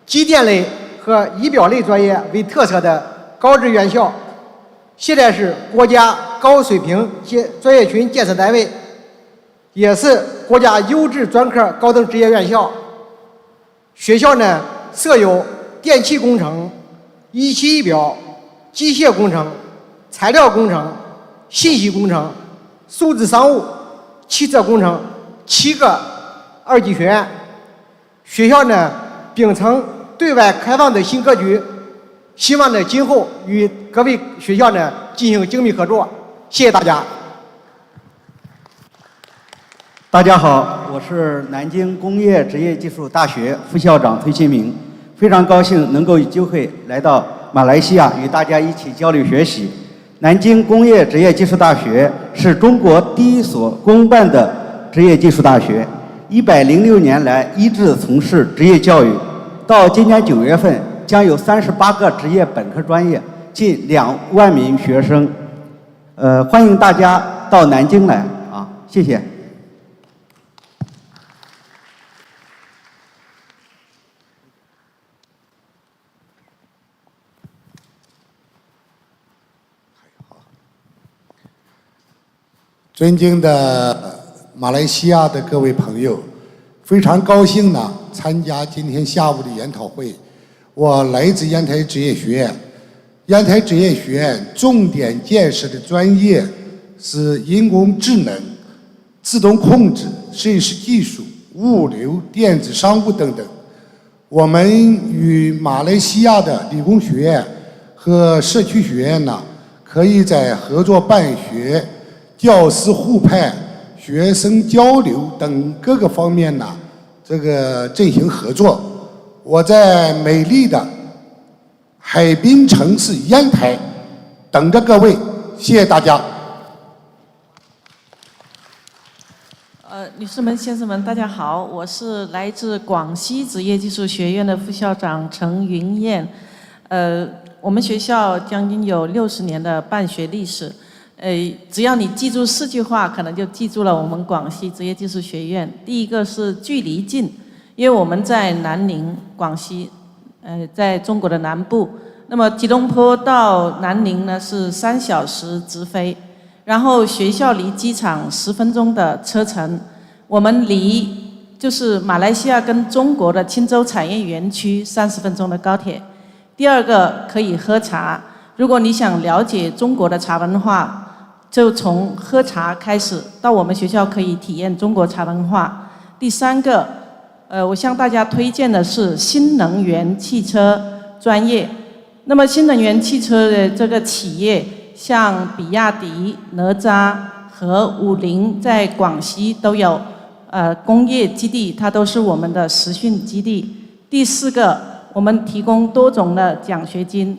机电类和仪表类专业为特色的高职院校，现在是国家高水平专业群建设单位，也是国家优质专科高等职业院校。学校呢，设有电气工程、仪器仪表、机械工程、材料工程、信息工程、数字商务、汽车工程7个2级学院。学校呢，秉承对外开放的新格局，希望呢今后与各位学校呢进行紧密合作。谢谢大家。大家好，我是南京工业职业技术大学副校长崔新明。非常高兴能够有机会来到马来西亚与大家一起交流学习。南京工业职业技术大学是中国第一所公办的职业技术大学，106年来一直从事职业教育，到今年9月份将有38个职业本科专业，近2万名学生。欢迎大家到南京来啊！谢谢。尊敬的马来西亚的各位朋友，非常高兴呢参加今天下午的研讨会。我来自烟台职业学院，烟台职业学院重点建设的专业是人工智能、自动控制、设施技术、物流、电子商务等等。我们与马来西亚的理工学院和社区学院呢，可以在合作办学、教师互派、学生交流等各个方面呢，进行合作。我在美丽的海滨城市烟台等着各位，谢谢大家。女士们、先生们，大家好，我是来自广西职业技术学院的副校长陈云燕。我们学校将近有60年的办学历史。只要你记住4句话，可能就记住了我们广西职业技术学院。第一个是距离近，因为我们在南宁，广西，在中国的南部。那么吉隆坡到南宁呢是3小时直飞，然后学校离机场10分钟的车程。我们离就是马来西亚跟中国的钦州产业园区30分钟的高铁。第二个可以喝茶，如果你想了解中国的茶文化，就从喝茶开始，到我们学校可以体验中国茶文化。第3个，我向大家推荐的是新能源汽车专业。那么新能源汽车的这个企业，像比亚迪、哪吒和五菱在广西都有工业基地，它都是我们的实训基地。第4个，我们提供多种的奖学金。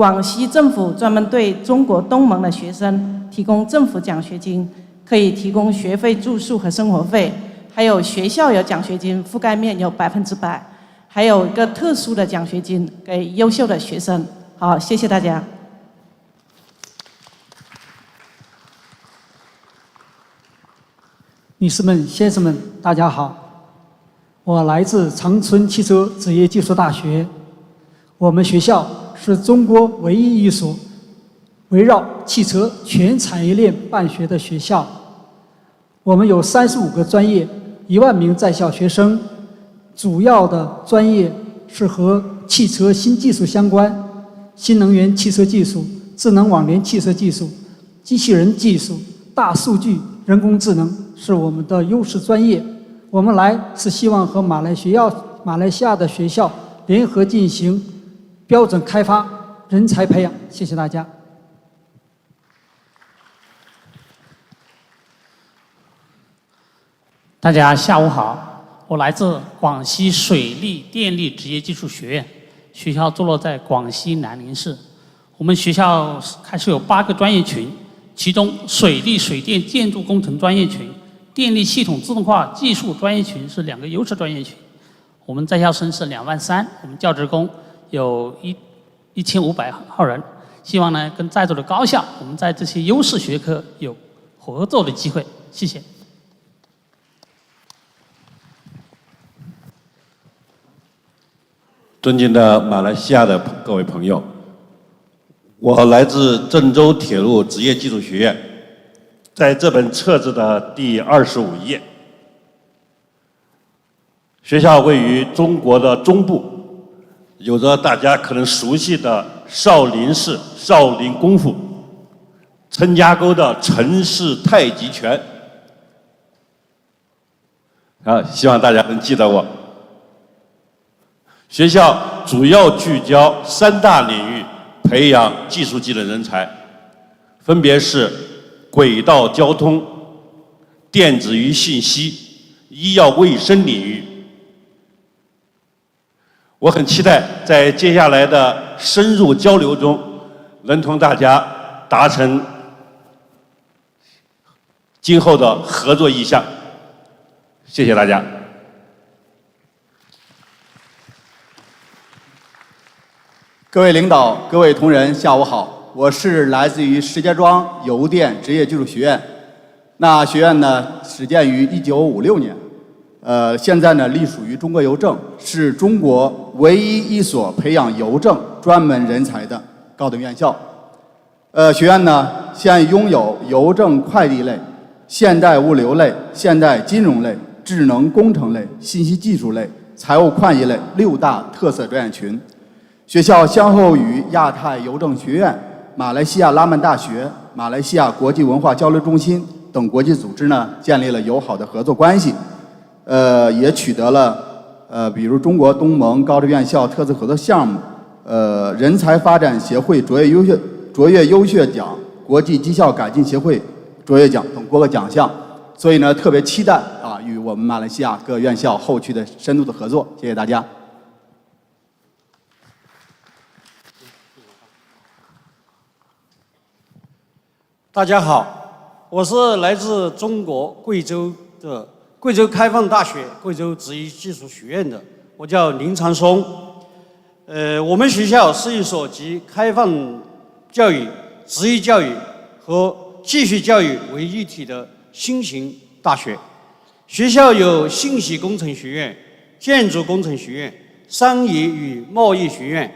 广西政府专门对中国东盟的学生提供政府奖学金，可以提供学费、住宿和生活费，还有学校有奖学金，覆盖面有100%，还有一个特殊的奖学金给优秀的学生。好，谢谢大家。女士们、先生们，大家好，我来自长春汽车职业技术大学。我们学校是中国唯一一所围绕汽车全产业链办学的学校。我们有35个专业，1万名在校学生，主要的专业是和汽车新技术相关，新能源汽车技术、智能网联汽车技术、机器人技术、大数据、人工智能是我们的优势专业。我们来是希望和马来西亚的学校联合进行标准开发、人才培养。谢谢大家。大家下午好，我来自广西水利电力职业技术学院，学校坐落在广西南宁市。我们学校开设有8个专业群，其中水利水电建筑工程专业群、电力系统自动化技术专业群是2个优势专业群。我们在校生是2万3，我们教职工有1500号人。希望呢跟在座的高校，我们在这些优势学科有合作的机会。谢谢。尊敬的马来西亚的各位朋友，我来自郑州铁路职业技术学院，在这本册子的第25页，学校位于中国的中部，有着大家可能熟悉的少林寺少林功夫、陈家沟的陈氏太极拳。希望大家能记得我。学校主要聚焦3大领域培养技术技能人才，分别是轨道交通、电子与信息、医药卫生领域。我很期待在接下来的深入交流中，能同大家达成今后的合作意向。谢谢大家。各位领导、各位同仁，下午好！我是来自于石家庄邮电职业技术学院。那学院呢，始建于1956年，现在呢隶属于中国邮政，是中国唯一一所培养邮政专门人才的高等院校。学院呢现拥有邮政快递类、现代物流类、现代金融类、智能工程类、信息技术类、财务会计类6大特色专业群。学校先后与亚太邮政学院、马来西亚拉曼大学、马来西亚国际文化交流中心等国际组织呢建立了友好的合作关系，也取得了比如中国东盟高职院校特色合作项目、人才发展协会卓越优秀奖、国际绩效改进协会卓越奖等多个奖项。所以呢，特别期待与我们马来西亚各院校后续的深度的合作。谢谢大家。大家好，我是来自中国贵州的贵州开放大学贵州职业技术学院的，我叫林长松。我们学校是一所集开放教育、职业教育和继续教育为一体的新型大学。学校有信息工程学院、建筑工程学院、商业与贸易学院、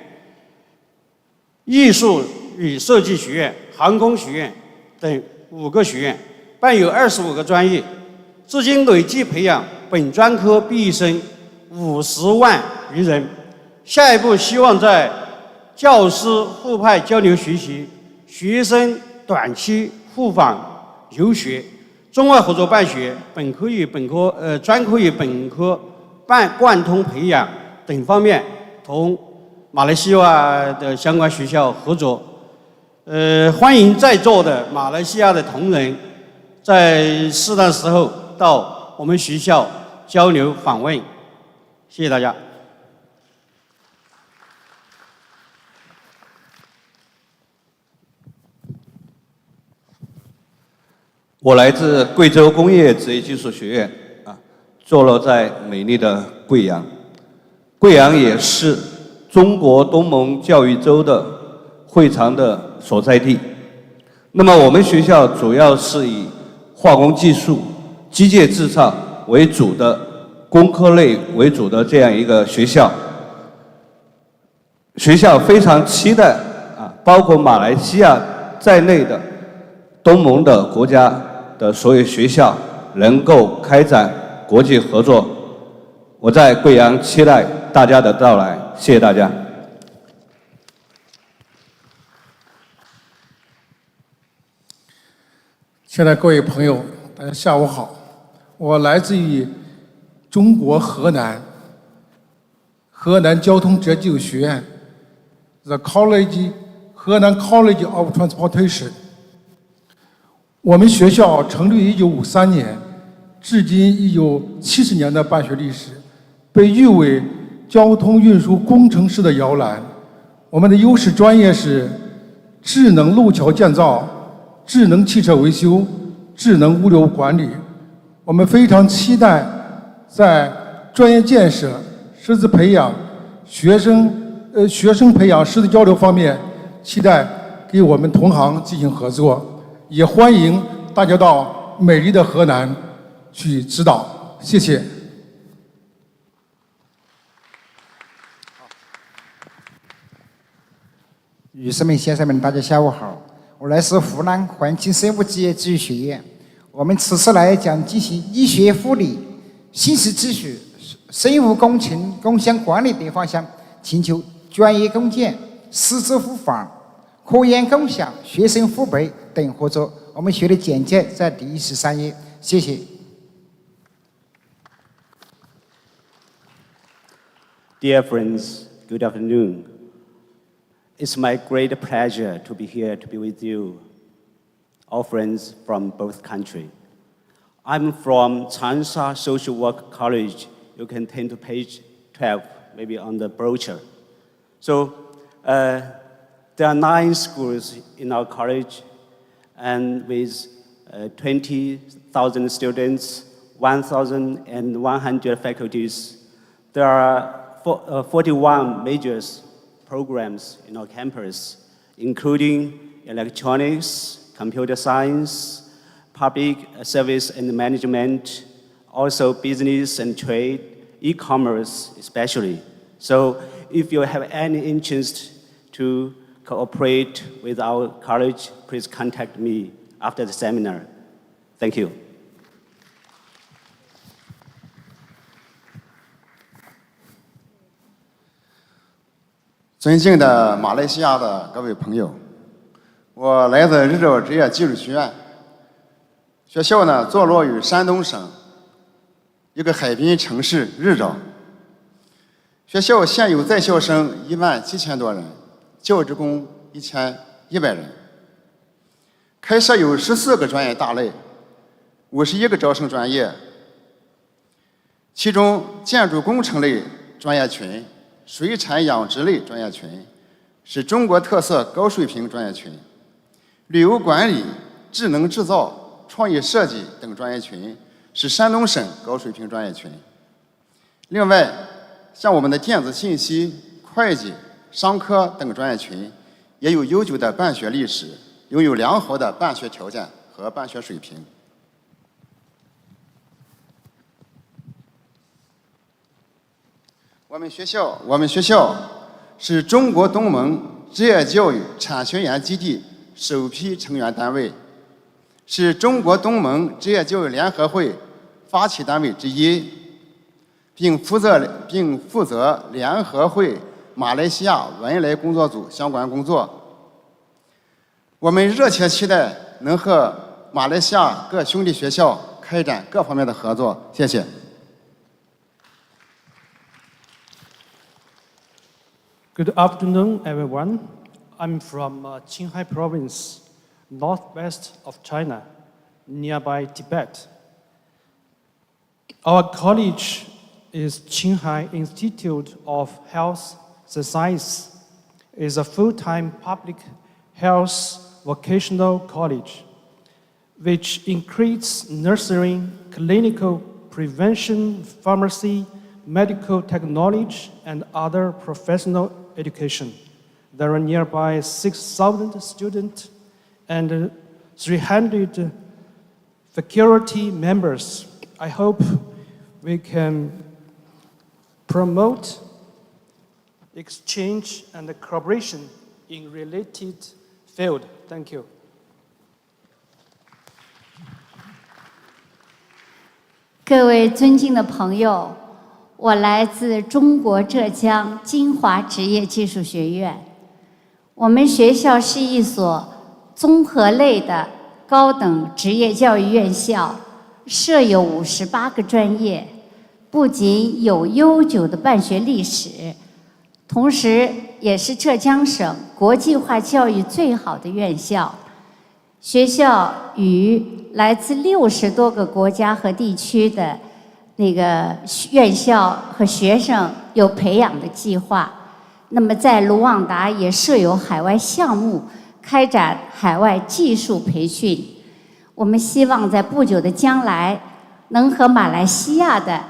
艺术与设计学院、航空学院等5个学院，伴有25个专业，至今累计培养本专科毕业生50万余人。下一步希望在教师互派交流学习、学生短期互访游学、中外合作办学、本科与专科与本科贯通培养等方面，同马来西亚的相关学校合作。欢迎在座的马来西亚的同仁，在适当时候到我们学校交流访问。谢谢大家。我来自贵州工业职业技术学院，坐落在美丽的贵阳。贵阳也是中国东盟教育周的会场的所在地。那么我们学校主要是以化工技术、机械制造为主的工科类为主的这样一个学校。学校非常期待包括马来西亚在内的东盟的国家的所有学校能够开展国际合作。我在贵阳期待大家的到来，谢谢大家。亲爱的各位朋友，大家下午好。我来自于中国河南交通职业技术学院 ，The College 河南 College of Transportation。我们学校成立于1953年，至今已有70年的办学历史，被誉为交通运输工程师的摇篮。我们的优势专业是智能路桥建造、智能汽车维修、智能物流管理。我们非常期待在专业建设、师资培养、学生培养、师资交流方面，期待给我们同行进行合作。也欢迎大家到美丽的河南去指导，谢谢。女士们、先生们，大家下午好。我来自湖南环境生物职业技术学院。我们此次来将进行医学护理、信息技术、生物工程、工商管理等方向，寻求专业共建、师资互访、科研共享、学生互培等合作。我们学的简介在第13页，谢谢。Dear friends, good afternoon. It's my great pleasure to be here to be with you, all friends from both countries. I'm from Changsha Social Work College. You can turn to page 12, maybe on the brochure. So there are 9 schools in our college, and with 20,000 students, 1,100 faculties. There are 41 major programs in our campus, including electronics, computer science, public service and management, also business and trade, e-commerce especially. So if you have any interest to cooperate with our college, please contact me after the seminar. Thank you. "尊敬的马来西亚的各位朋友，我来自日照职业技术学院。学校呢坐落于山东省一个海滨城市日照。学校现有在校生17000多人，教职工1100人，开设有14个专业大类，51个招生专业，其中建筑工程类专业群、水产养殖类专业群是中国特色高水平专业群，旅游管理、智能制造、创意设计等专业群是山东省高水平专业群。另外，像我们的电子信息、会计、商科等专业群也有悠久的办学历史，拥有良好的办学条件和办学水平。我们学校是中国东盟职业教育产学研基地首批成员单位，是中国东盟职业教育联合会发起单位之一，并负责联合会马来西亚文莱工作组相关工作。我们热切期待能和马来西亚各兄弟学校开展各方面的合作。谢谢。Good afternoon, everyone. I'm from Qinghai Province, northwest of China, nearby Tibet. Our college is Qinghai Institute of Health Sciences. It's a full-time public health vocational college. which includes nursing, clinical prevention, pharmacy, medical technology, and other professional education. There are nearby 6,000 students and 300 faculty members. I hope we can promote exchange and cooperation in related field. Thank you. 各位尊敬的朋友，我来自中国浙江金华职业技术学院。我们学校是一所综合类的高等职业教育院校，设有58个专业，不仅有悠久的办学历史，同时也是浙江省国际化教育最好的院校。学校与来自60多个国家和地区的院校和学生有培养的计划。那么在卢旺达也设有海外项目，开展海外技术培训。我们希望在不久的将来，能和马来西亚的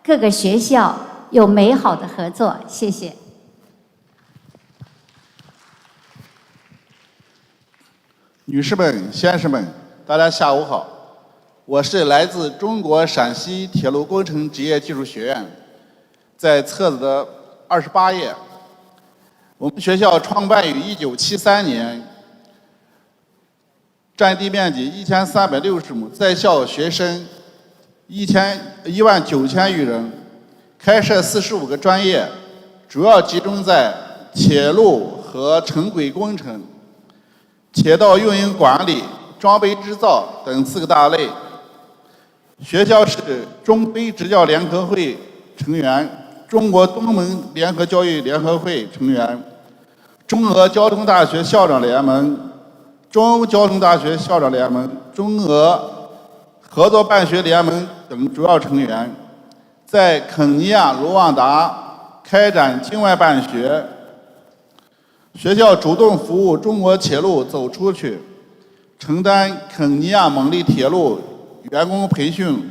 各个学校有美好的合作。谢谢。女士们、先生们，大家下午好，我是来自中国陕西铁路工程职业技术学院。在册子的28页，我们学校创办于1973年，占地面积1360亩，在校学生19000余人，开设45个专业，主要集中在铁路和城轨工程、铁道运营管理、装备制造等4个大类。学校是中非职教联合会成员、中国东盟联合教育联合会成员、中俄交通大学校长联盟、中欧交通大学校长联盟、中俄合作办学联盟等主要成员，在肯尼亚卢旺达开展境外办学。学校主动服务中国铁路走出去，承担肯尼亚蒙利铁路员工培训。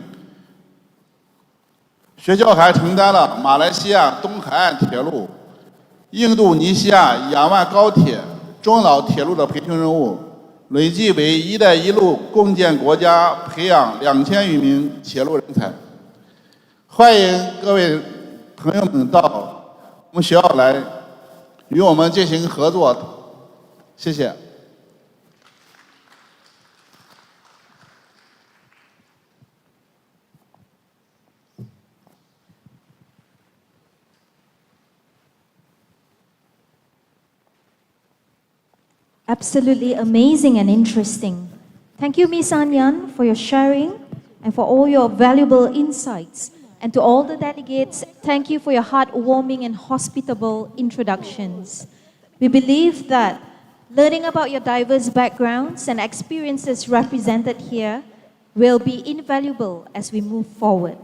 学校还承担了马来西亚东海岸铁路、印度尼西亚仰万高铁、中老铁路的培训任务，累计为“一带一路”共建国家培养2000余名铁路人才。欢迎各位朋友们到我们学校来，与我们进行合作，谢谢。Absolutely amazing and interesting. Thank you, Ms. Anyan, for your sharing and for all your valuable insights. And to all the delegates, thank you for your heartwarming and hospitable introductions. We believe that learning about your diverse backgrounds and experiences represented here will be invaluable as we move forward.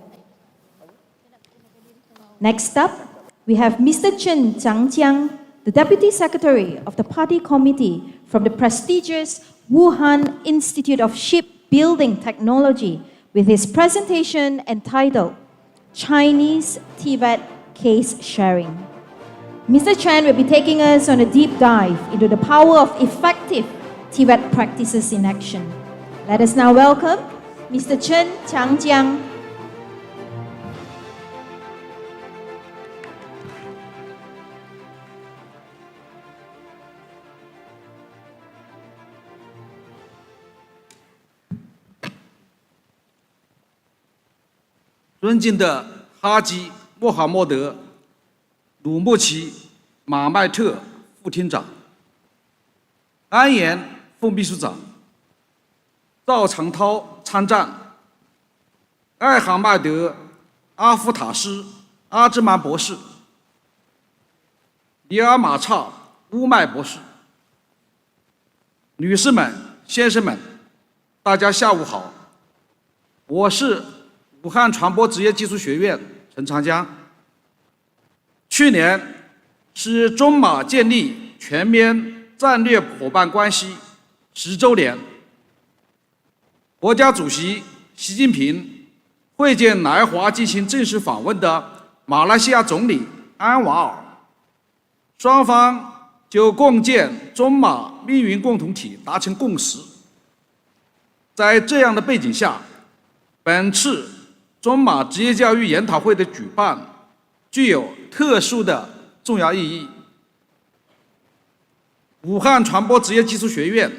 Next up, we have Mr. Chen Zhangjiang, the Deputy Secretary of the Party Committee from the prestigious Wuhan Institute of Shipbuilding Technology, with his presentation entitled Chinese Tvet Case Sharing. Mr. Chen will be taking us on a deep dive into the power of effective Tvet practices in action. Let us now welcome Mr. Chen Zhangjiang. "尊敬的哈基·穆罕默德·鲁木齐·马迈特副厅长、安岩副秘书长、赵长涛参战、艾哈迈德·阿夫塔斯·阿兹曼博士、尼尔马查·乌麦博士，女士们、先生们，大家下午好，我是武汉传播职业技术学院陈长江。去年是中马建立全面战略伙伴关系10周年。国家主席习近平会见来华进行正式访问的马来西亚总理安瓦尔，双方就共建中马命运共同体达成共识。在这样的背景下，本次中马职业教育研讨会的举办具有特殊的重要意义。武汉传播职业技术学院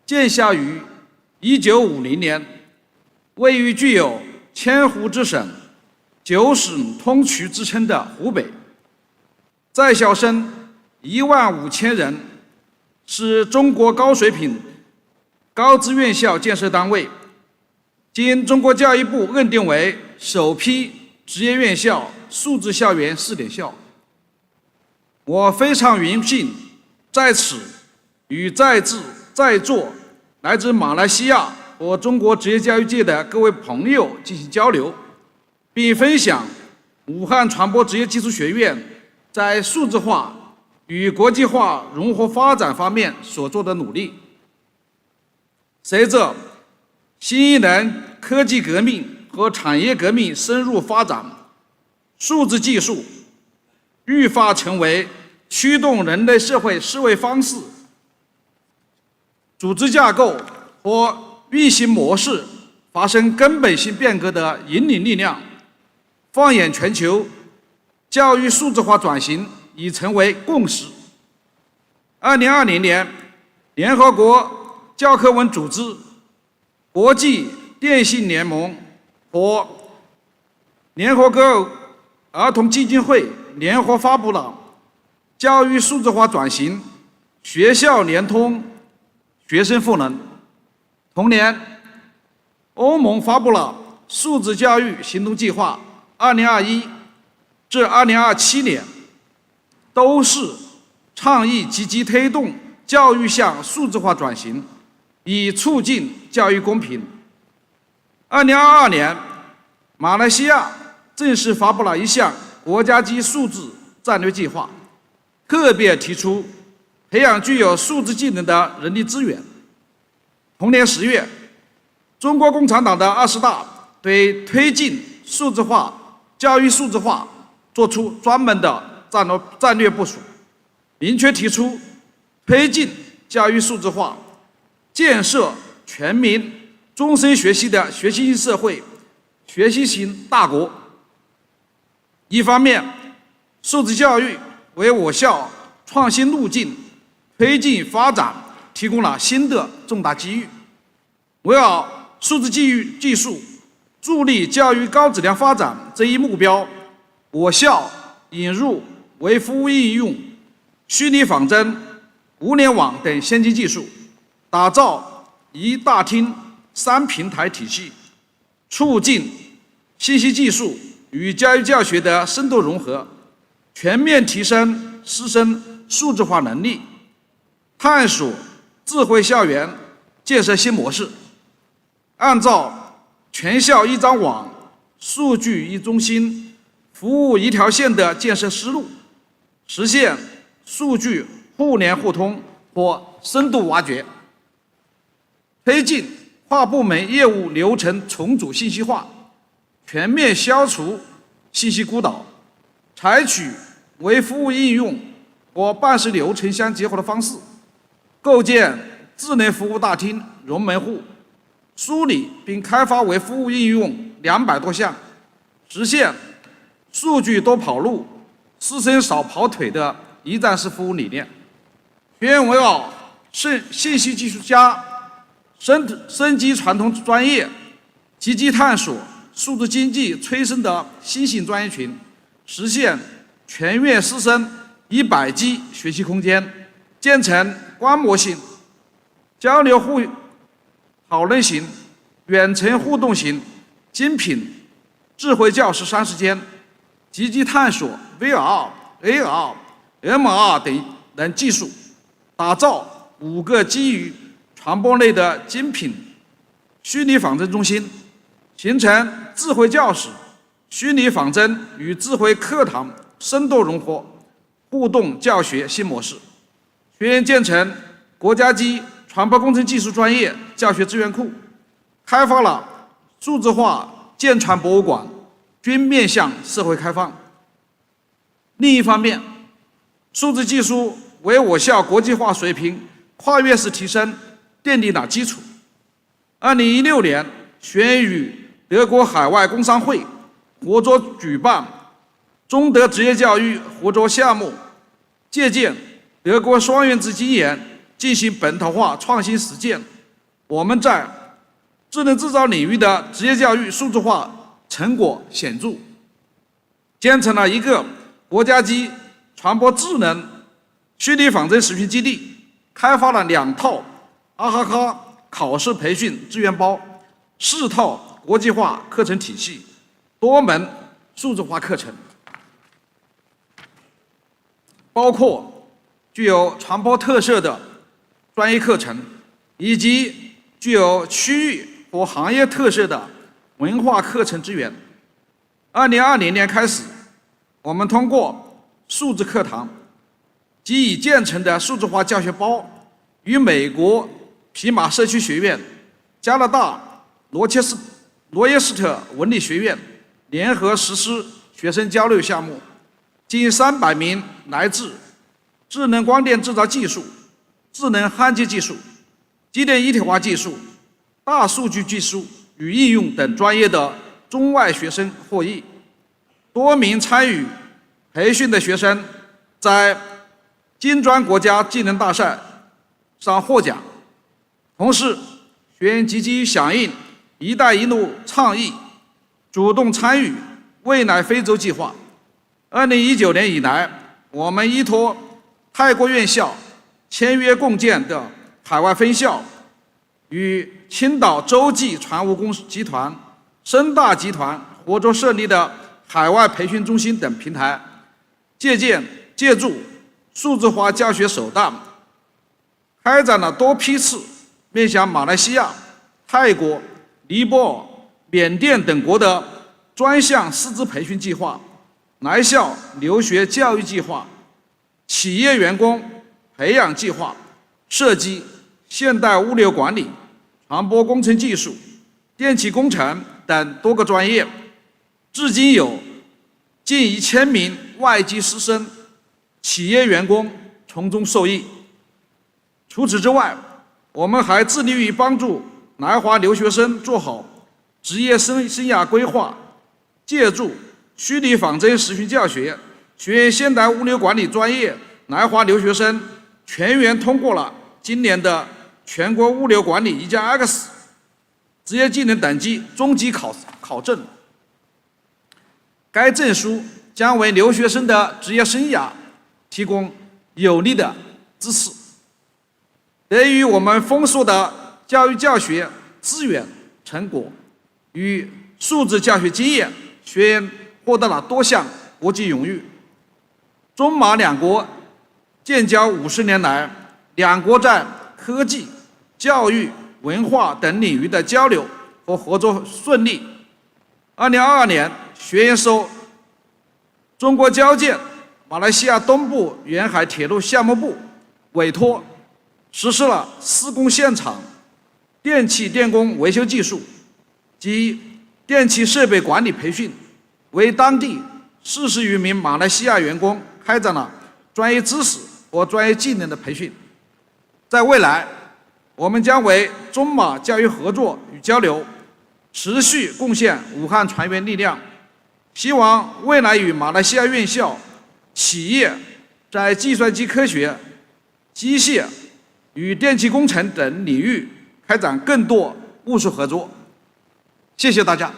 建校于1950年，位于具有千湖之省、九省通衢之称的湖北，在校生15000人，是中国高水平高职院校建设单位，经中国教育部认定为首批职业院校素质校园试点校。我非常荣幸在此与在座来自马来西亚和中国职业教育界的各位朋友进行交流，并分享武汉传播职业技术学院在数字化与国际化融合发展方面所做的努力。随着新一轮科技革命和产业革命深入发展，数字技术愈发成为驱动人类社会思维方式、组织架构和运行模式发生根本性变革的引领力量。放眼全球，教育数字化转型已成为共识。2020年，联合国教科文组织、国际电信联盟和联合国儿童基金会联合发布了教育数字化转型、学校联通、学生赋能。同年，欧盟发布了数字教育行动计划2021至2027年，都是倡议积极推动教育向数字化转型，以促进教育公平。2022年，马来西亚正式发布了一项国家级数字战略计划，特别提出培养具有数字技能的人力资源。同年10月，中国共产党的20大对推进数字化、教育数字化作出专门的战略部署，明确提出推进教育数字化，建设全民终身学习的学习型社会、学习型大国。一方面，数字教育为我校创新路径、推进发展提供了新的重大机遇。围绕数字技术助力教育高质量发展这一目标，我校引入微服务应用、虚拟仿真、物联网等先进技术，打造一大厅三平台体系，促进信息技术与教育教学的深度融合，全面提升师生数字化能力，探索智慧校园建设新模式。按照全校一张网、数据一中心、服务一条线的建设思路，实现数据互联互通或深度挖掘，推进跨部门业务流程重组信息化，全面消除信息孤岛，采取微服务应用和办事流程相结合的方式，构建智能服务大厅融门户，梳理并开发微服务应用200多项，实现数据多跑路、师生少跑腿的一站式服务理念。学院围绕信息技术加升级传统专业，积极探索数字经济催生的新型专业群，实现全院师生100G 学习空间，建成观摩型、交流讨论型、远程互动型、精品智慧教室30间，积极探索 VR、AR、MR 等技术，打造5个基于传播类的精品虚拟仿真中心，形成智慧教室、虚拟仿真与智慧课堂深度融合互动教学新模式。学院建成国家级传播工程技术专业教学资源库，开发了数字化舰船博物馆，均面向社会开放。另一方面，数字技术为我校国际化水平跨越式提升奠定了基础。2016年，学院与德国海外工商会合作举办中德职业教育合作项目，借鉴德国双原子经验，进行本土化创新实践。我们在智能制造领域的职业教育数字化成果显著，建成了一个国家级传播智能虚拟仿真实训基地，开发了2套阿哈卡考试培训资源包、4套国际化课程体系、多门数字化课程，包括具有传播特色的专业课程，以及具有区域和行业特色的文化课程资源。2020年开始，我们通过数字课堂及已建成的数字化教学包，与美国皮马社区学院、加拿大罗耶斯特文理学院联合实施学生交流项目，近300名来自智能光电制造技术、智能焊接技术、机电一体化技术、大数据技术与应用等专业的中外学生获益。多名参与培训的学生在金砖国家技能大赛上获奖。同时，学员积极响应“一带一路”倡议，主动参与未来非洲计划。2019年以来，我们依托泰国院校签约共建的海外分校，与青岛洲际船务集团、深大集团合作设立的海外培训中心等平台，借助数字化教学手段，开展了多批次面向马来西亚、泰国、尼泊尔、缅甸等国的专项师资培训计划、来校留学教育计划、企业员工培养计划，涉及现代物流管理、传播工程技术、电气工程等多个专业，至今有近1000名外籍师生、企业员工从中受益。除此之外，我们还致力于帮助来华留学生做好职业生涯规划，借助虚拟仿真实训教学，学院现代物流管理专业来华留学生全员通过了今年的全国物流管理1+X 职业技能等级中级考证。该证书将为留学生的职业生涯提供有力的支持。得益于我们丰硕的教育教学资源成果与数字教学经验，学院获得了多项国际荣誉。中马两国建交50年来，两国在科技、教育、文化等领域的交流和合作顺利。2022年，学院受中国交建马来西亚东部沿海铁路项目部委托，实施了施工现场电气电工维修技术及电气设备管理培训，为当地40余名马来西亚员工开展了专业知识和专业技能的培训。在未来，我们将为中马教育合作与交流持续贡献武汉船员力量，希望未来与马来西亚院校、企业在计算机科学、机械与电气工程等领域开展更多务实合作。谢谢大家。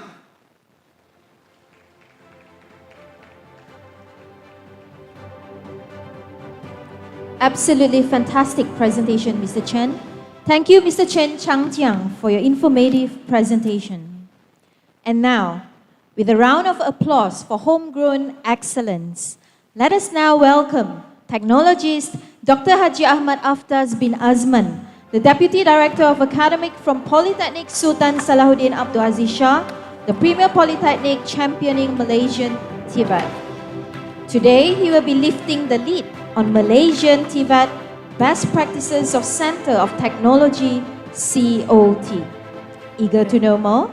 Absolutely fantastic presentation, Mr. Chen. Thank you, Mr. Chen Changjiang, for your informative presentation. And now, with a round of applause for homegrown excellence, let us now welcome technologist Dr. Haji Ahmad Aftaz bin Azman, the Deputy Director of Academic from Polytechnic Sultan Salahuddin Abdul Aziz SHAH, the Premier Polytechnic championing Malaysian Tvet. Today, he will be lifting the lead on Malaysian Tvet Best Practices of Center of Technology, COT. Eager to know more?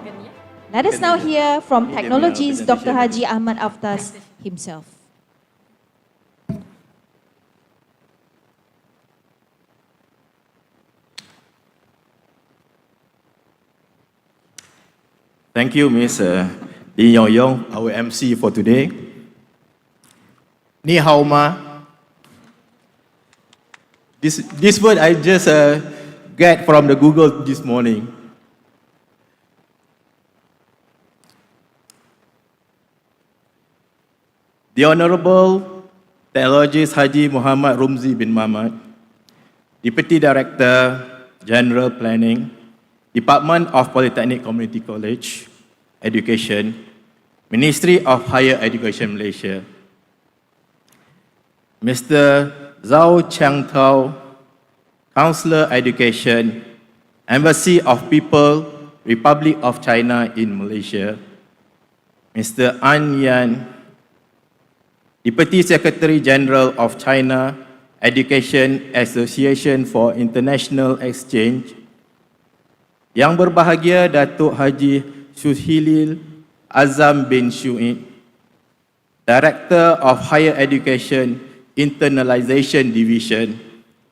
Let us now hear from Technologies Dr. Haji Ahmad Aftas himself. Thank you, Ms. Lee Yong, our MC for today. Ni hao ma. This word I just get from the Google this morning. The Honorable Technologist Haji Muhammad Rumzi bin Mahmud, Deputy Director, General Planning, Department of Polytechnic Community College, Education, Ministry of Higher Education Malaysia. Mr. Zhao Changtao, Counselor Education, Embassy of People, Republic of China in Malaysia. Mr. An Yan, Deputy Secretary General of China Education Association for International Exchange. Yang berbahagia Datuk Haji Syuhilil Azam bin Syuid, Director of Higher Education Internalization Division,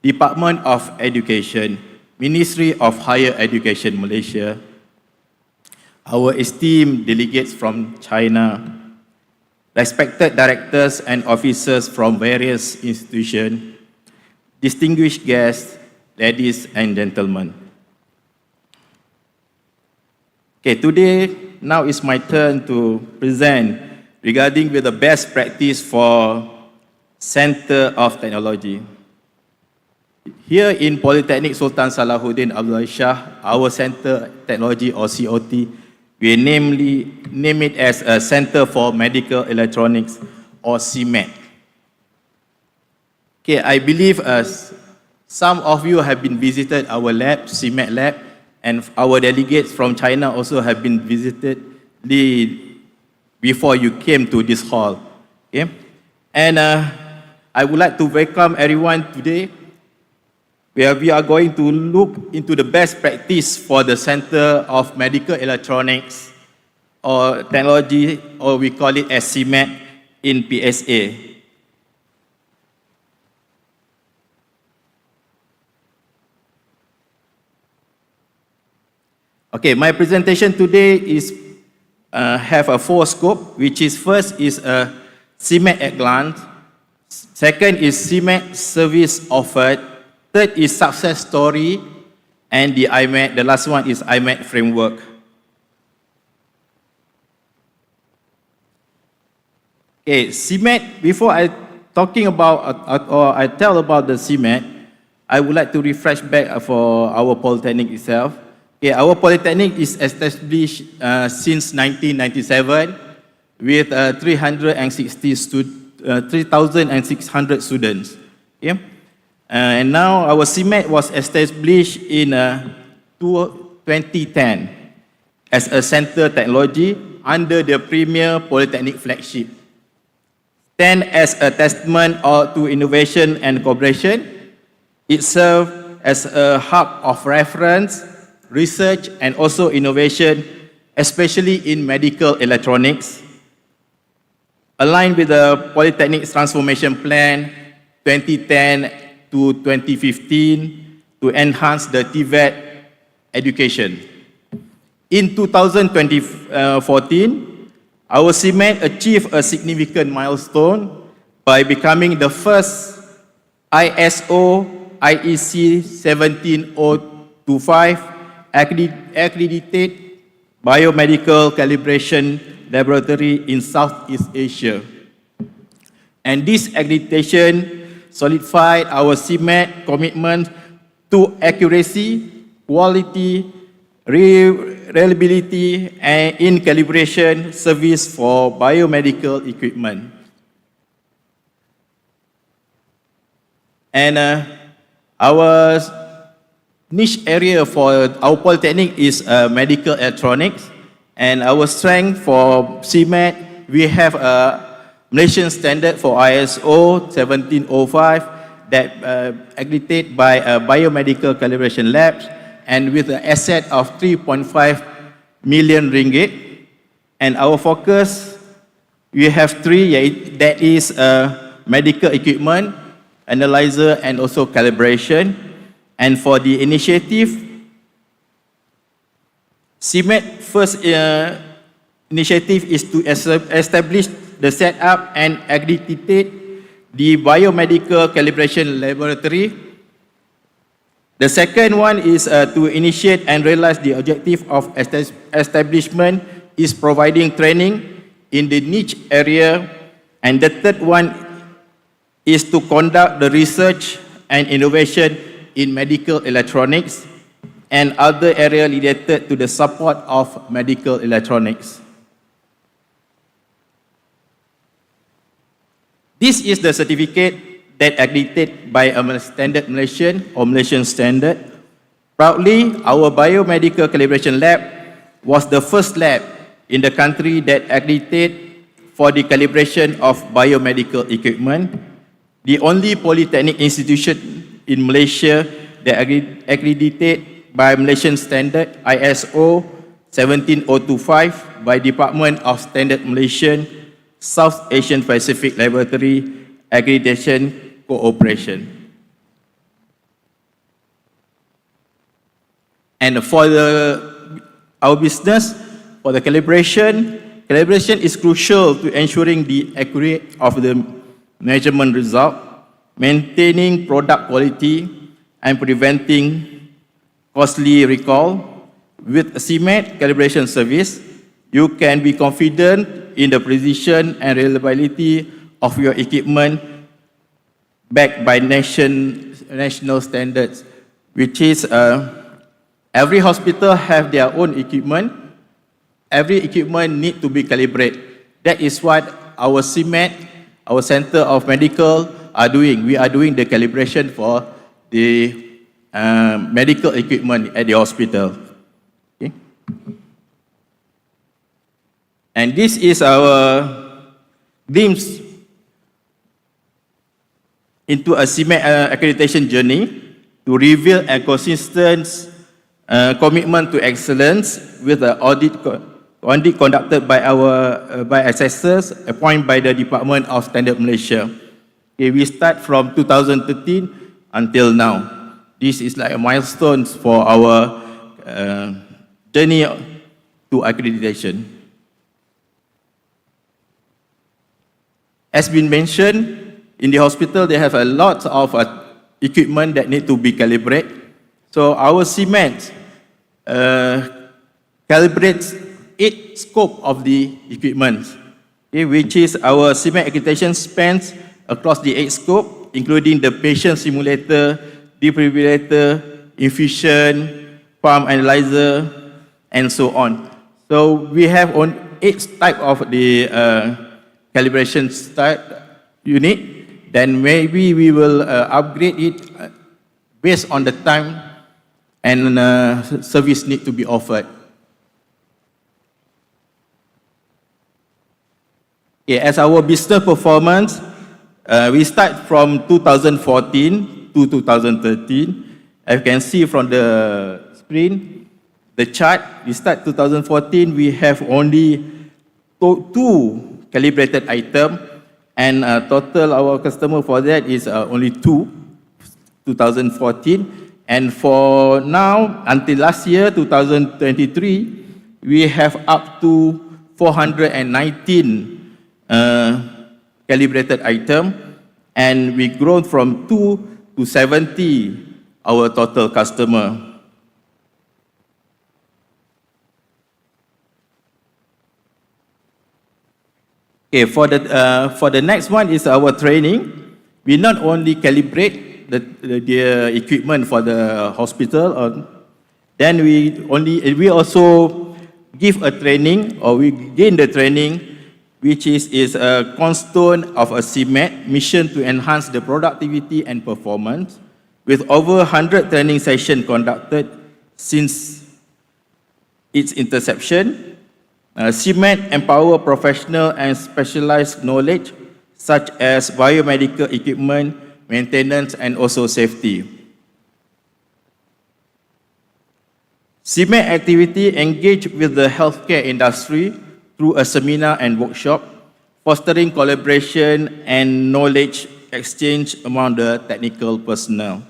Department of Education, Ministry of Higher Education Malaysia. Our esteemed delegates from China, respected directors and officers from various institutions, distinguished guests, ladies and gentlemen. Okay, today, now is my turn to present regarding with the best practice for Center of Technology. Here in Polytechnic Sultan Salahuddin Abdul SHAH, our Center of Technology or COT, we name it as a Center for Medical Electronics or CMET. Okay, I believe some of you have been visited our lab, CMET lab, and our delegates from China also have been visited before you came to this hall. Okay? And I would like to welcome everyone today, where we are going to look into the best practice for the Center of Medical Electronics or Technology, or we call it as CMET in PSA. Okay, my presentation today is have a four scope, which is first is a CMET at glance, second is CMET service offered, third is success story, and the last one is IMET framework. Okay, CMET, before I talking about or I tell about the CMET, I would like to refresh back for our Polytechnic itself. Okay, our Polytechnic is established since 1997 with 3,600 students. Okay? And now our CMET was established in 2010 as a center technology under the Premier Polytechnic flagship. Then as a testament to innovation and cooperation, it served as a hub of reference, research and also innovation, especially in medical electronics, aligned with the Polytechnic Transformation Plan 2010 to 2015 to enhance the Tvet education. In 2014, our CMET achieved a significant milestone by becoming the first ISO IEC 17025 accredited biomedical calibration laboratory in Southeast Asia. And this accreditation solidified our CMET commitment to accuracy, quality, reliability, and in calibration service for biomedical equipment. And our niche area for our Polytechnic is medical electronics. And our strength for CMET, we have a Malaysian standard for ISO 17005 that accredited by biomedical calibration labs and with an asset of 3.5 million ringgit. And our focus, we have three, that is medical equipment, analyzer, and also calibration. And for the initiative, CIMET first initiative is to establish the setup and accreditate the biomedical calibration laboratory. The second one is to initiate and realize the objective of establishment is providing training in the niche area. And the third one is to conduct the research and innovation in medical electronics and other areas related to the support of medical electronics. This is the certificate that accredited by a standard Malaysian or Malaysian standard. Proudly, our biomedical calibration lab was the first lab in the country that accredited for the calibration of biomedical equipment, the only polytechnic institution in Malaysia that accredited by Malaysian standard ISO 17025 by Department of Standard Malaysian South Asian Pacific Laboratory Accreditation Cooperation. And for our business, for the calibration is crucial to ensuring the accuracy of the measurement result, maintaining product quality, and preventing costly recall. With CIMET calibration service, you can be confident in the precision and reliability of your equipment backed by national standards, which is every hospital have their own equipment. Every equipment need to be calibrated. That is what our CIMET, our Center of Medical, are doing. We are doing the calibration for the medical equipment at the hospital. Okay. And this is our glimpse into a CIMET accreditation journey to reveal a consistent commitment to excellence with the audit conducted by our by assessors appointed by the Department of Standard Malaysia. Okay, we start from 2013 until now. This is like a milestone for our journey to accreditation. As been mentioned, in the hospital they have a lot of equipment that need to be calibrated. So our CIMET calibrates 8 scope of the equipment, okay, which is our CIMET accreditation spans across the 8 scope, including the patient simulator, defibrillator, infusion, pump analyzer, and so on. So we have on 8 type of the calibration unit. Then maybe we will upgrade it based on the time and service need to be offered. Okay, as our business performance, we start from 2014 to 2013. As you can see from the screen, the chart, we start 2014, we have only 2 calibrated items, and total our customer for that is only 2, 2014. And for now, until last year, 2023, we have up to 419 calibrated item, and we grown from 2 to 70 our total customer. Okay, for the next one is our training. We not only calibrate the equipment for the hospital, then we also give a training, or we gain the training, which is a cornerstone of a CIMET mission to enhance the productivity and performance, with over 100 training sessions conducted since its inception. CIMET empower professional and specialized knowledge such as biomedical equipment, maintenance, and also safety. CIMEC activity engage with the healthcare industry through a seminar and workshop, fostering collaboration and knowledge exchange among the technical personnel.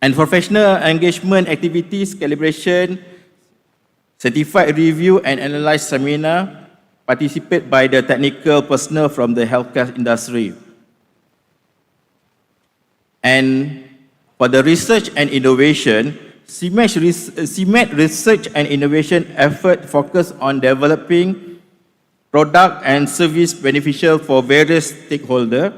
And professional engagement activities, calibration, certified review and analyze seminar, participate by the technical personnel from the healthcare industry. And for the research and innovation, CIMEC research and innovation effort focus on developing product and service beneficial for various stakeholders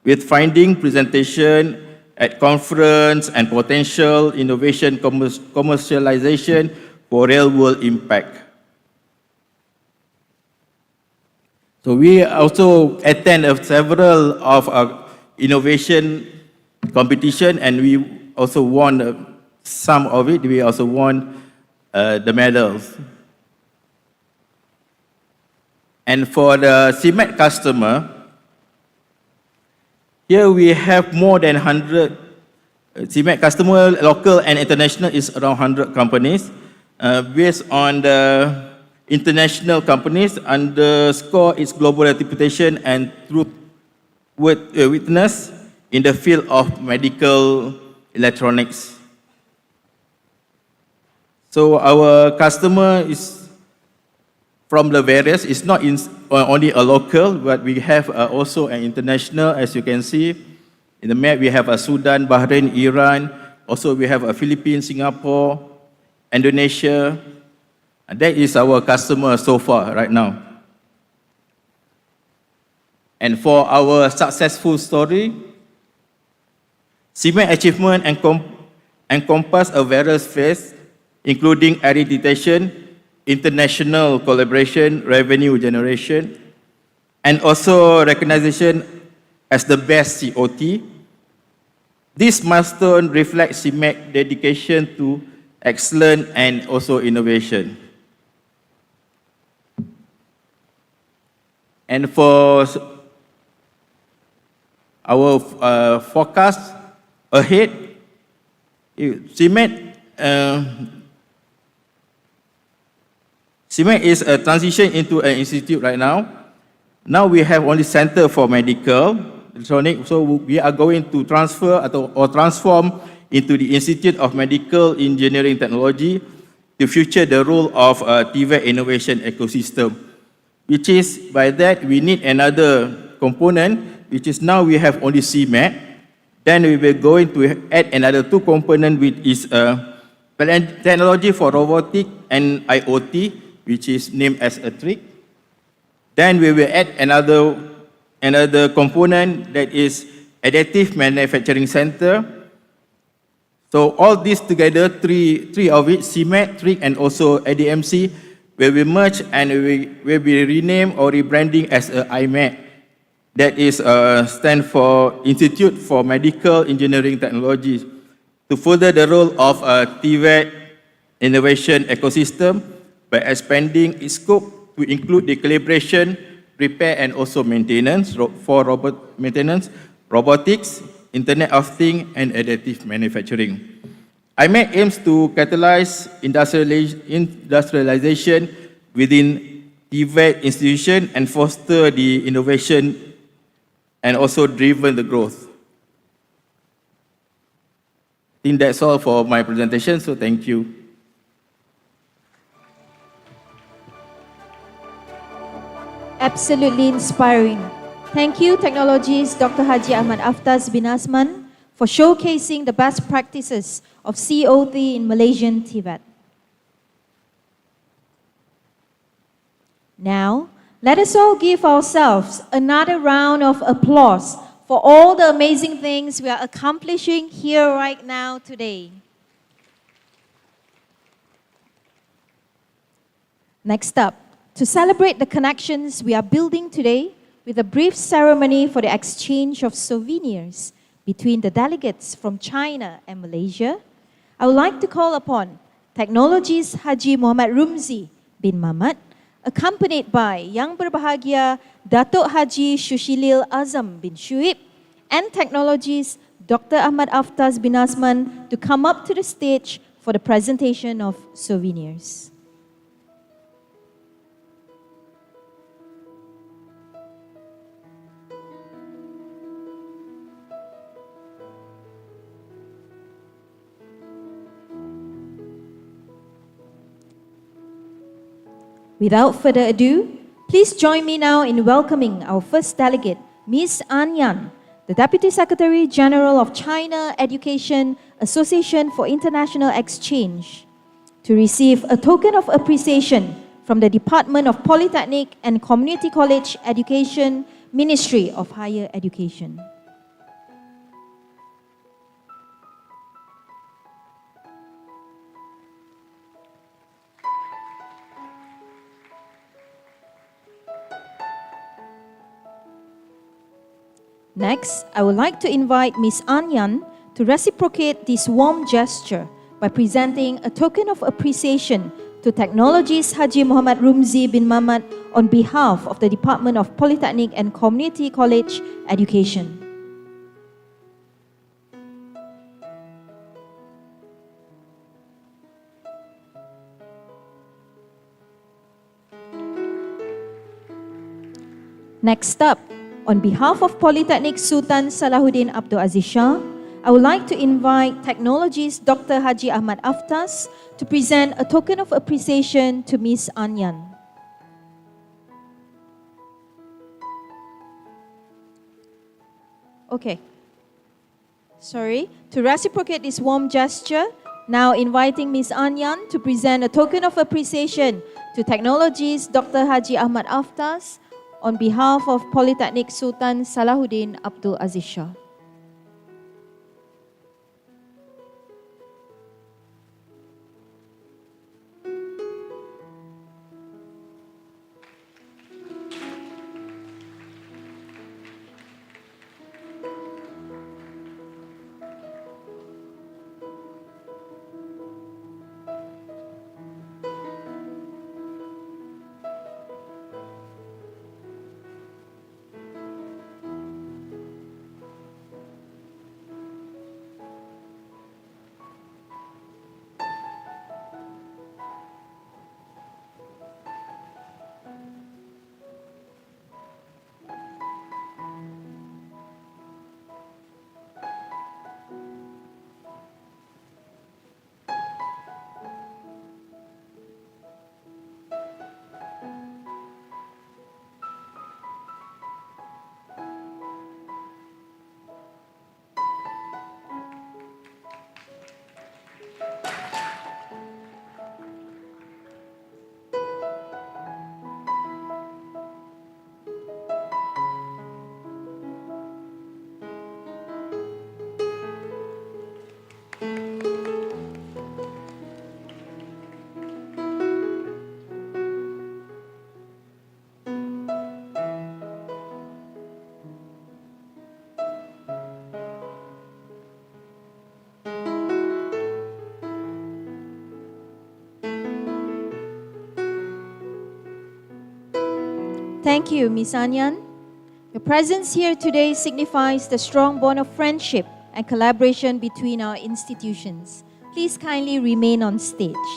with finding presentation at conference and potential innovation commercialization for real-world impact. So we also attend several of innovation competition, and we also won some of it. We also won the medals. And for the CIMEC customer, here we have more than 100 CIMEC customer, local and international is around 100 companies. Based on the international companies, underscore its global reputation and truth witness in the field of medical electronics. So our customer is from the various, it's not only a local, but we have also an international, as you can see. In the map, we have Sudan, Bahrain, Iran. Also, we have Philippines, Singapore, Indonesia. And that is our customer so far, right now. And for our successful story, CIMEC achievement encompass a various phases, including accreditation, international collaboration, revenue generation, and also recognition as the best COT. This milestone reflects CIMEC dedication to excellence and also innovation. And for our forecast ahead, CIMEC is a transition into an institute right now. Now we have only Center for Medical Electronics, so we are going to transfer or transform into the Institute of Medical Engineering Technology to future the role of Tvet innovation ecosystem, which is by that we need another component, which is now we have only CIMEC. Then we will going to add another two components, which is technology for robotic and IoT, which is named as a TRIC. Then we will add another component that is additive manufacturing center. So all this together, three of it, CIMEC, TRIC, and also ADMC, will be merged and will be renamed or rebranding as IMEC. That is stand for Institute for Medical Engineering Technologies, to further the role of Tvet innovation ecosystem by expanding its scope to include the calibration, repair, and also maintenance for maintenance, robotics, Internet of Things, and additive manufacturing. IMEC aims to catalyze industrialization within Tvet institution and foster the innovation and also driven the growth. I think that's all for my presentation, so thank you. Absolutely inspiring. Thank you, Technologies Dr. Haji Ahmad Aftaz bin Asman, for showcasing the best practices of COT in Malaysian Tibet. Now, let us all give ourselves another round of applause for all the amazing things we are accomplishing here right now today. Next up, to celebrate the connections we are building today with a brief ceremony for the exchange of souvenirs between the delegates from China and Malaysia, I would like to call upon Technologies Haji Muhammad Rumzi bin Mamat, accompanied by Yang Berbahagia Datuk Haji Shushilil Azam bin Shuib, and Technologies Dr. Ahmad Aftaz bin Asman to come up to the stage for the presentation of souvenirs. Without further ado, please join me now in welcoming our first delegate, Ms. An Yan, the Deputy Secretary General of China Education Association for International Exchange, to receive a token of appreciation from the Department of Polytechnic and Community College Education, Ministry of Higher Education. Next, I would like to invite Ms. An Yan to reciprocate this warm gesture by presenting a token of appreciation to Technologies Haji Muhammad Rumzi bin Mamat on behalf of the Department of Polytechnic and Community College Education. Next up, on behalf of Polytechnic Sultan Salahuddin Abdul Aziz Shah, I would like to invite Technologies Dr. Haji Ahmad Aftaz to present a token of appreciation to Ms. An Yan. Okay. Sorry. To reciprocate this warm gesture, now inviting Ms. An Yan to present a token of appreciation to Technologies Dr. Haji Ahmad Aftaz on behalf of Polytechnic Sultan Salahuddin Abdul Aziz Shah. Thank you, Ms. An Yan. Your presence here today signifies the strong bond of friendship and collaboration between our institutions. Please kindly remain on stage.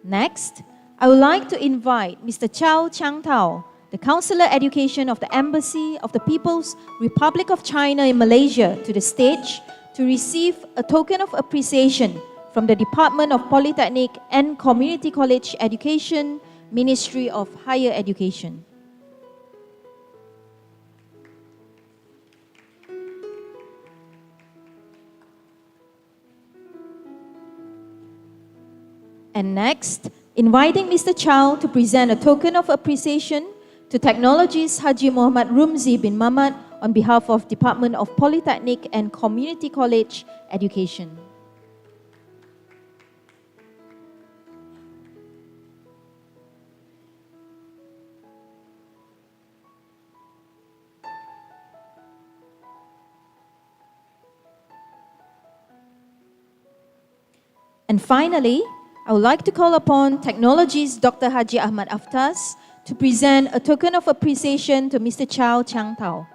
Next, I would like to invite Mr. Chow Chang Tao, the Counselor Education of the Embassy of the People's Republic of China in Malaysia, to the stage to receive a token of appreciation from the Department of Polytechnic and Community College Education, Ministry of Higher Education. And next, inviting Mr. Chow to present a token of appreciation to Technologies Haji Muhammad Rumzi bin Mamat on behalf of Department of Polytechnic and Community College Education. And finally, I would like to call upon Technologies Dr. Haji Ahmad Aftaz to present a token of appreciation to Mr. Chow Chang Tao.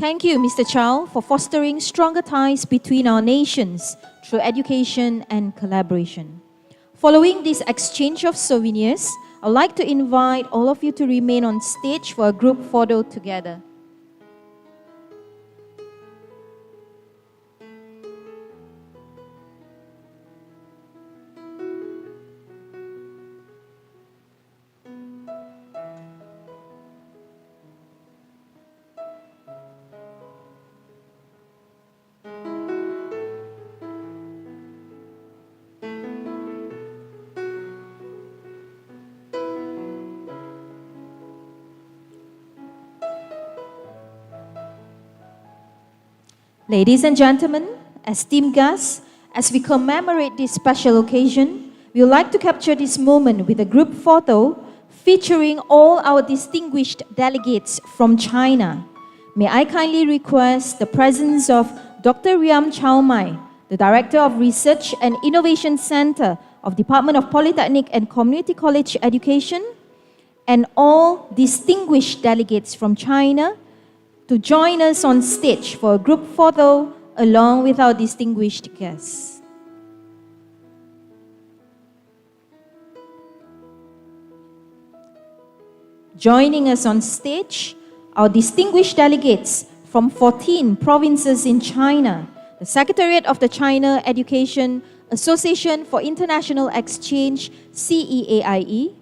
Thank you, Mr. Chow, for fostering stronger ties between our nations through education and collaboration. Following this exchange of souvenirs, I'd like to invite all of you to remain on stage for a group photo together. Ladies and gentlemen, esteemed guests, as we commemorate this special occasion, we would like to capture this moment with a group photo featuring all our distinguished delegates from China. May I kindly request the presence of Dr. Riam Chao Mai, the Director of Research and Innovation Center of Department of Polytechnic and Community College Education, and all distinguished delegates from China to join us on stage for a group photo along with our distinguished guests. Joining us on stage, our distinguished delegates from 14 provinces in China, the Secretariat of the China Education Association for International Exchange, CEAIE,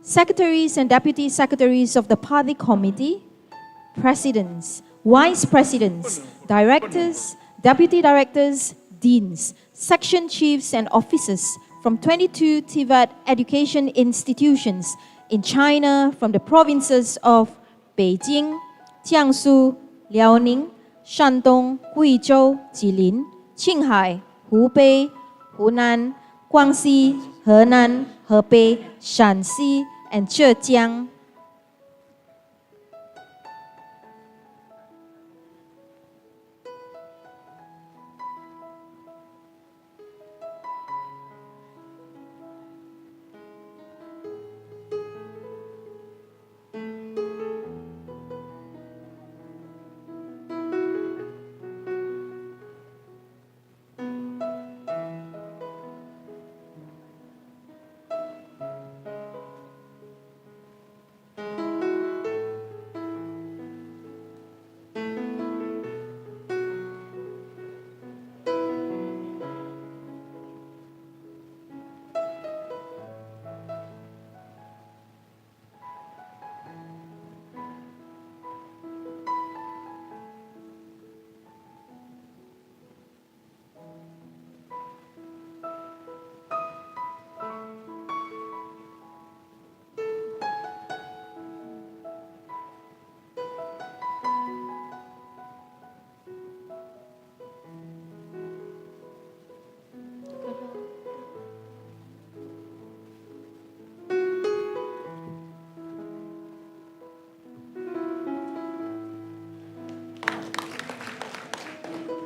Secretaries and Deputy Secretaries of the Party Committee, Presidents, Vice Presidents, Directors, Deputy Directors, Deans, Section Chiefs and Officers from 22 Tvet education institutions in China from the provinces of Beijing, Jiangsu, Liaoning, Shandong, Guizhou, Jilin, Qinghai, Hubei, Hunan, Guangxi, Henan, Hebei, Shanxi, and Zhejiang.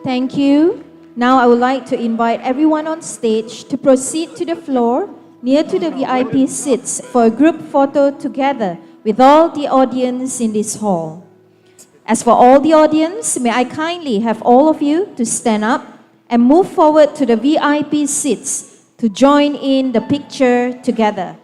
Thank you. Now I would like to invite everyone on stage to proceed to the floor near to the VIP seats for a group photo together with all the audience in this hall. As for all the audience, may I kindly have all of you to stand up and move forward to the VIP seats to join in the picture together.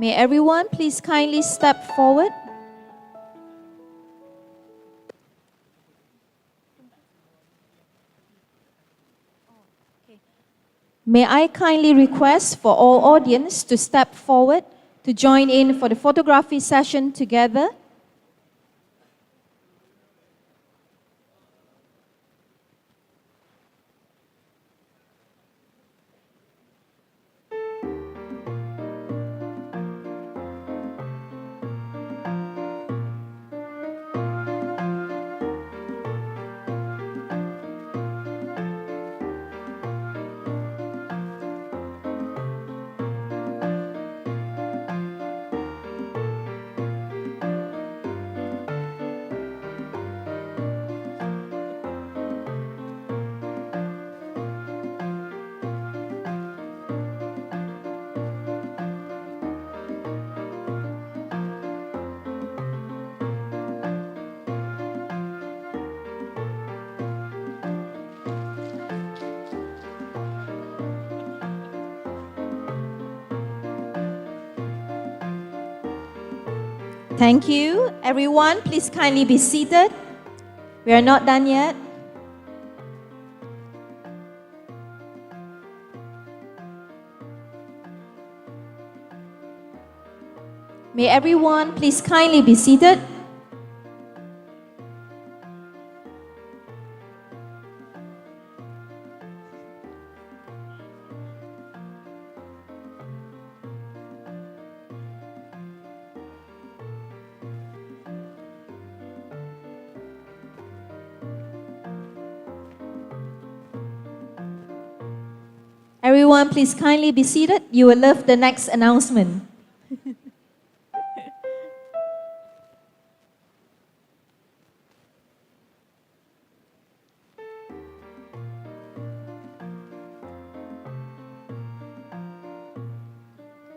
May everyone please kindly step forward. May I kindly request for all audience to step forward to join in for the photography session together. Thank you. Everyone, please kindly be seated. We are not done yet. May everyone please kindly be seated. Everyone, please kindly be seated. You will love the next announcement.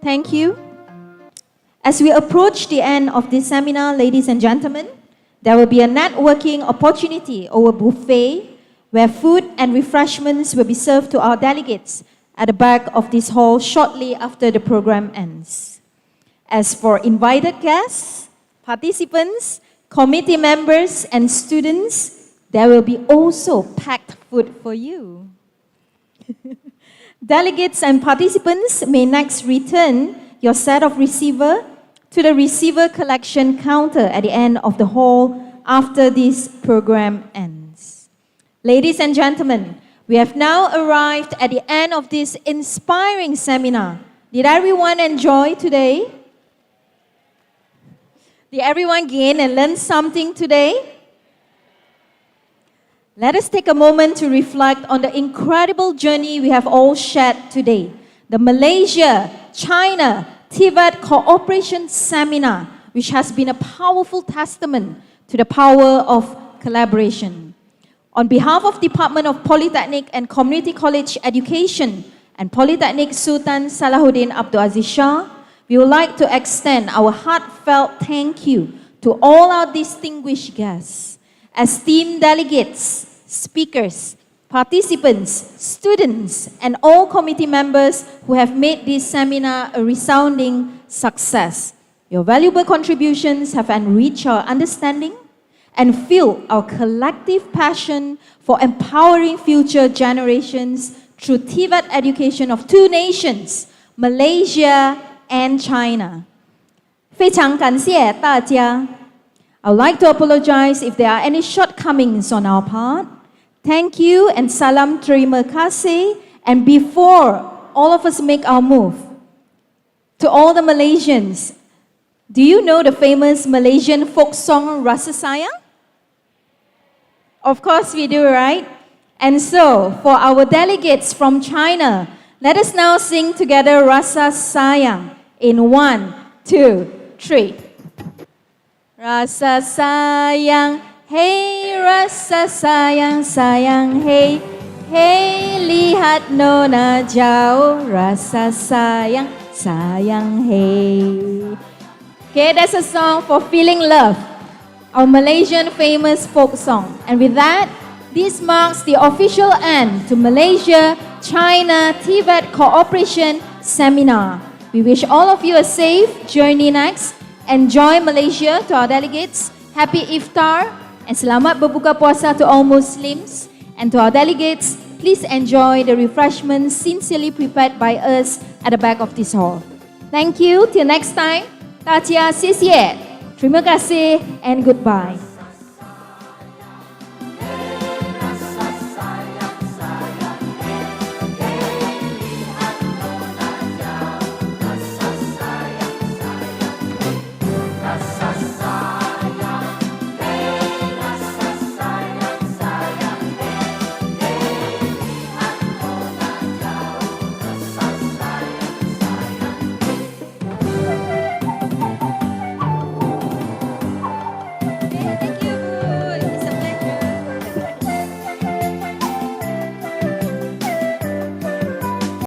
Thank you. As we approach the end of this seminar, ladies and gentlemen, there will be a networking opportunity over buffet where food and refreshments will be served to our delegates at the back of this hall shortly after the program ends. As for invited guests, participants, committee members, and students, there will be also packed food for you. Delegates and participants may next return your set of receiver to the receiver collection counter at the end of the hall after this program ends. Ladies and gentlemen, we have now arrived at the end of this inspiring seminar. Did everyone enjoy today? Did everyone gain and learn something today? Let us take a moment to reflect on the incredible journey we have all shared today. The Malaysia-China Tvet Cooperation Seminar, which has been a powerful testament to the power of collaboration. On behalf of Department of Polytechnic and Community College Education and Polytechnic Sultan Salahuddin Abdul Aziz Shah, we would like to extend our heartfelt thank you to all our distinguished guests, esteemed delegates, speakers, participants, students, and all committee members who have made this seminar a resounding success. Your valuable contributions have enriched our understanding and fueled our collective passion for empowering future generations through Tvet education of two nations, Malaysia and China. 非常感谢大家. I would like to apologize if there are any shortcomings on our part. Thank you and salam terima kasih. And before all of us make our move, to all the Malaysians, do you know the famous Malaysian folk song Rasa Sayang? Of course we do, right? And so, for our delegates from China, let us now sing together Rasa Sayang in 1, 2, 3. Rasa sayang, hey rasa sayang, sayang hey, hey lihat nona jauh, rasa sayang, sayang hey. Okay, that's a song for feeling love, our Malaysian famous folk song. And with that, this marks the official end to Malaysia-China Tvet Cooperation Seminar. We wish all of you a safe journey next. Enjoy Malaysia to our delegates. Happy Iftar and selamat berbuka puasa to all Muslims. And to our delegates, please enjoy the refreshments sincerely prepared by us at the back of this hall. Thank you. Till next time. 大家谢谢. Terima kasih and goodbye.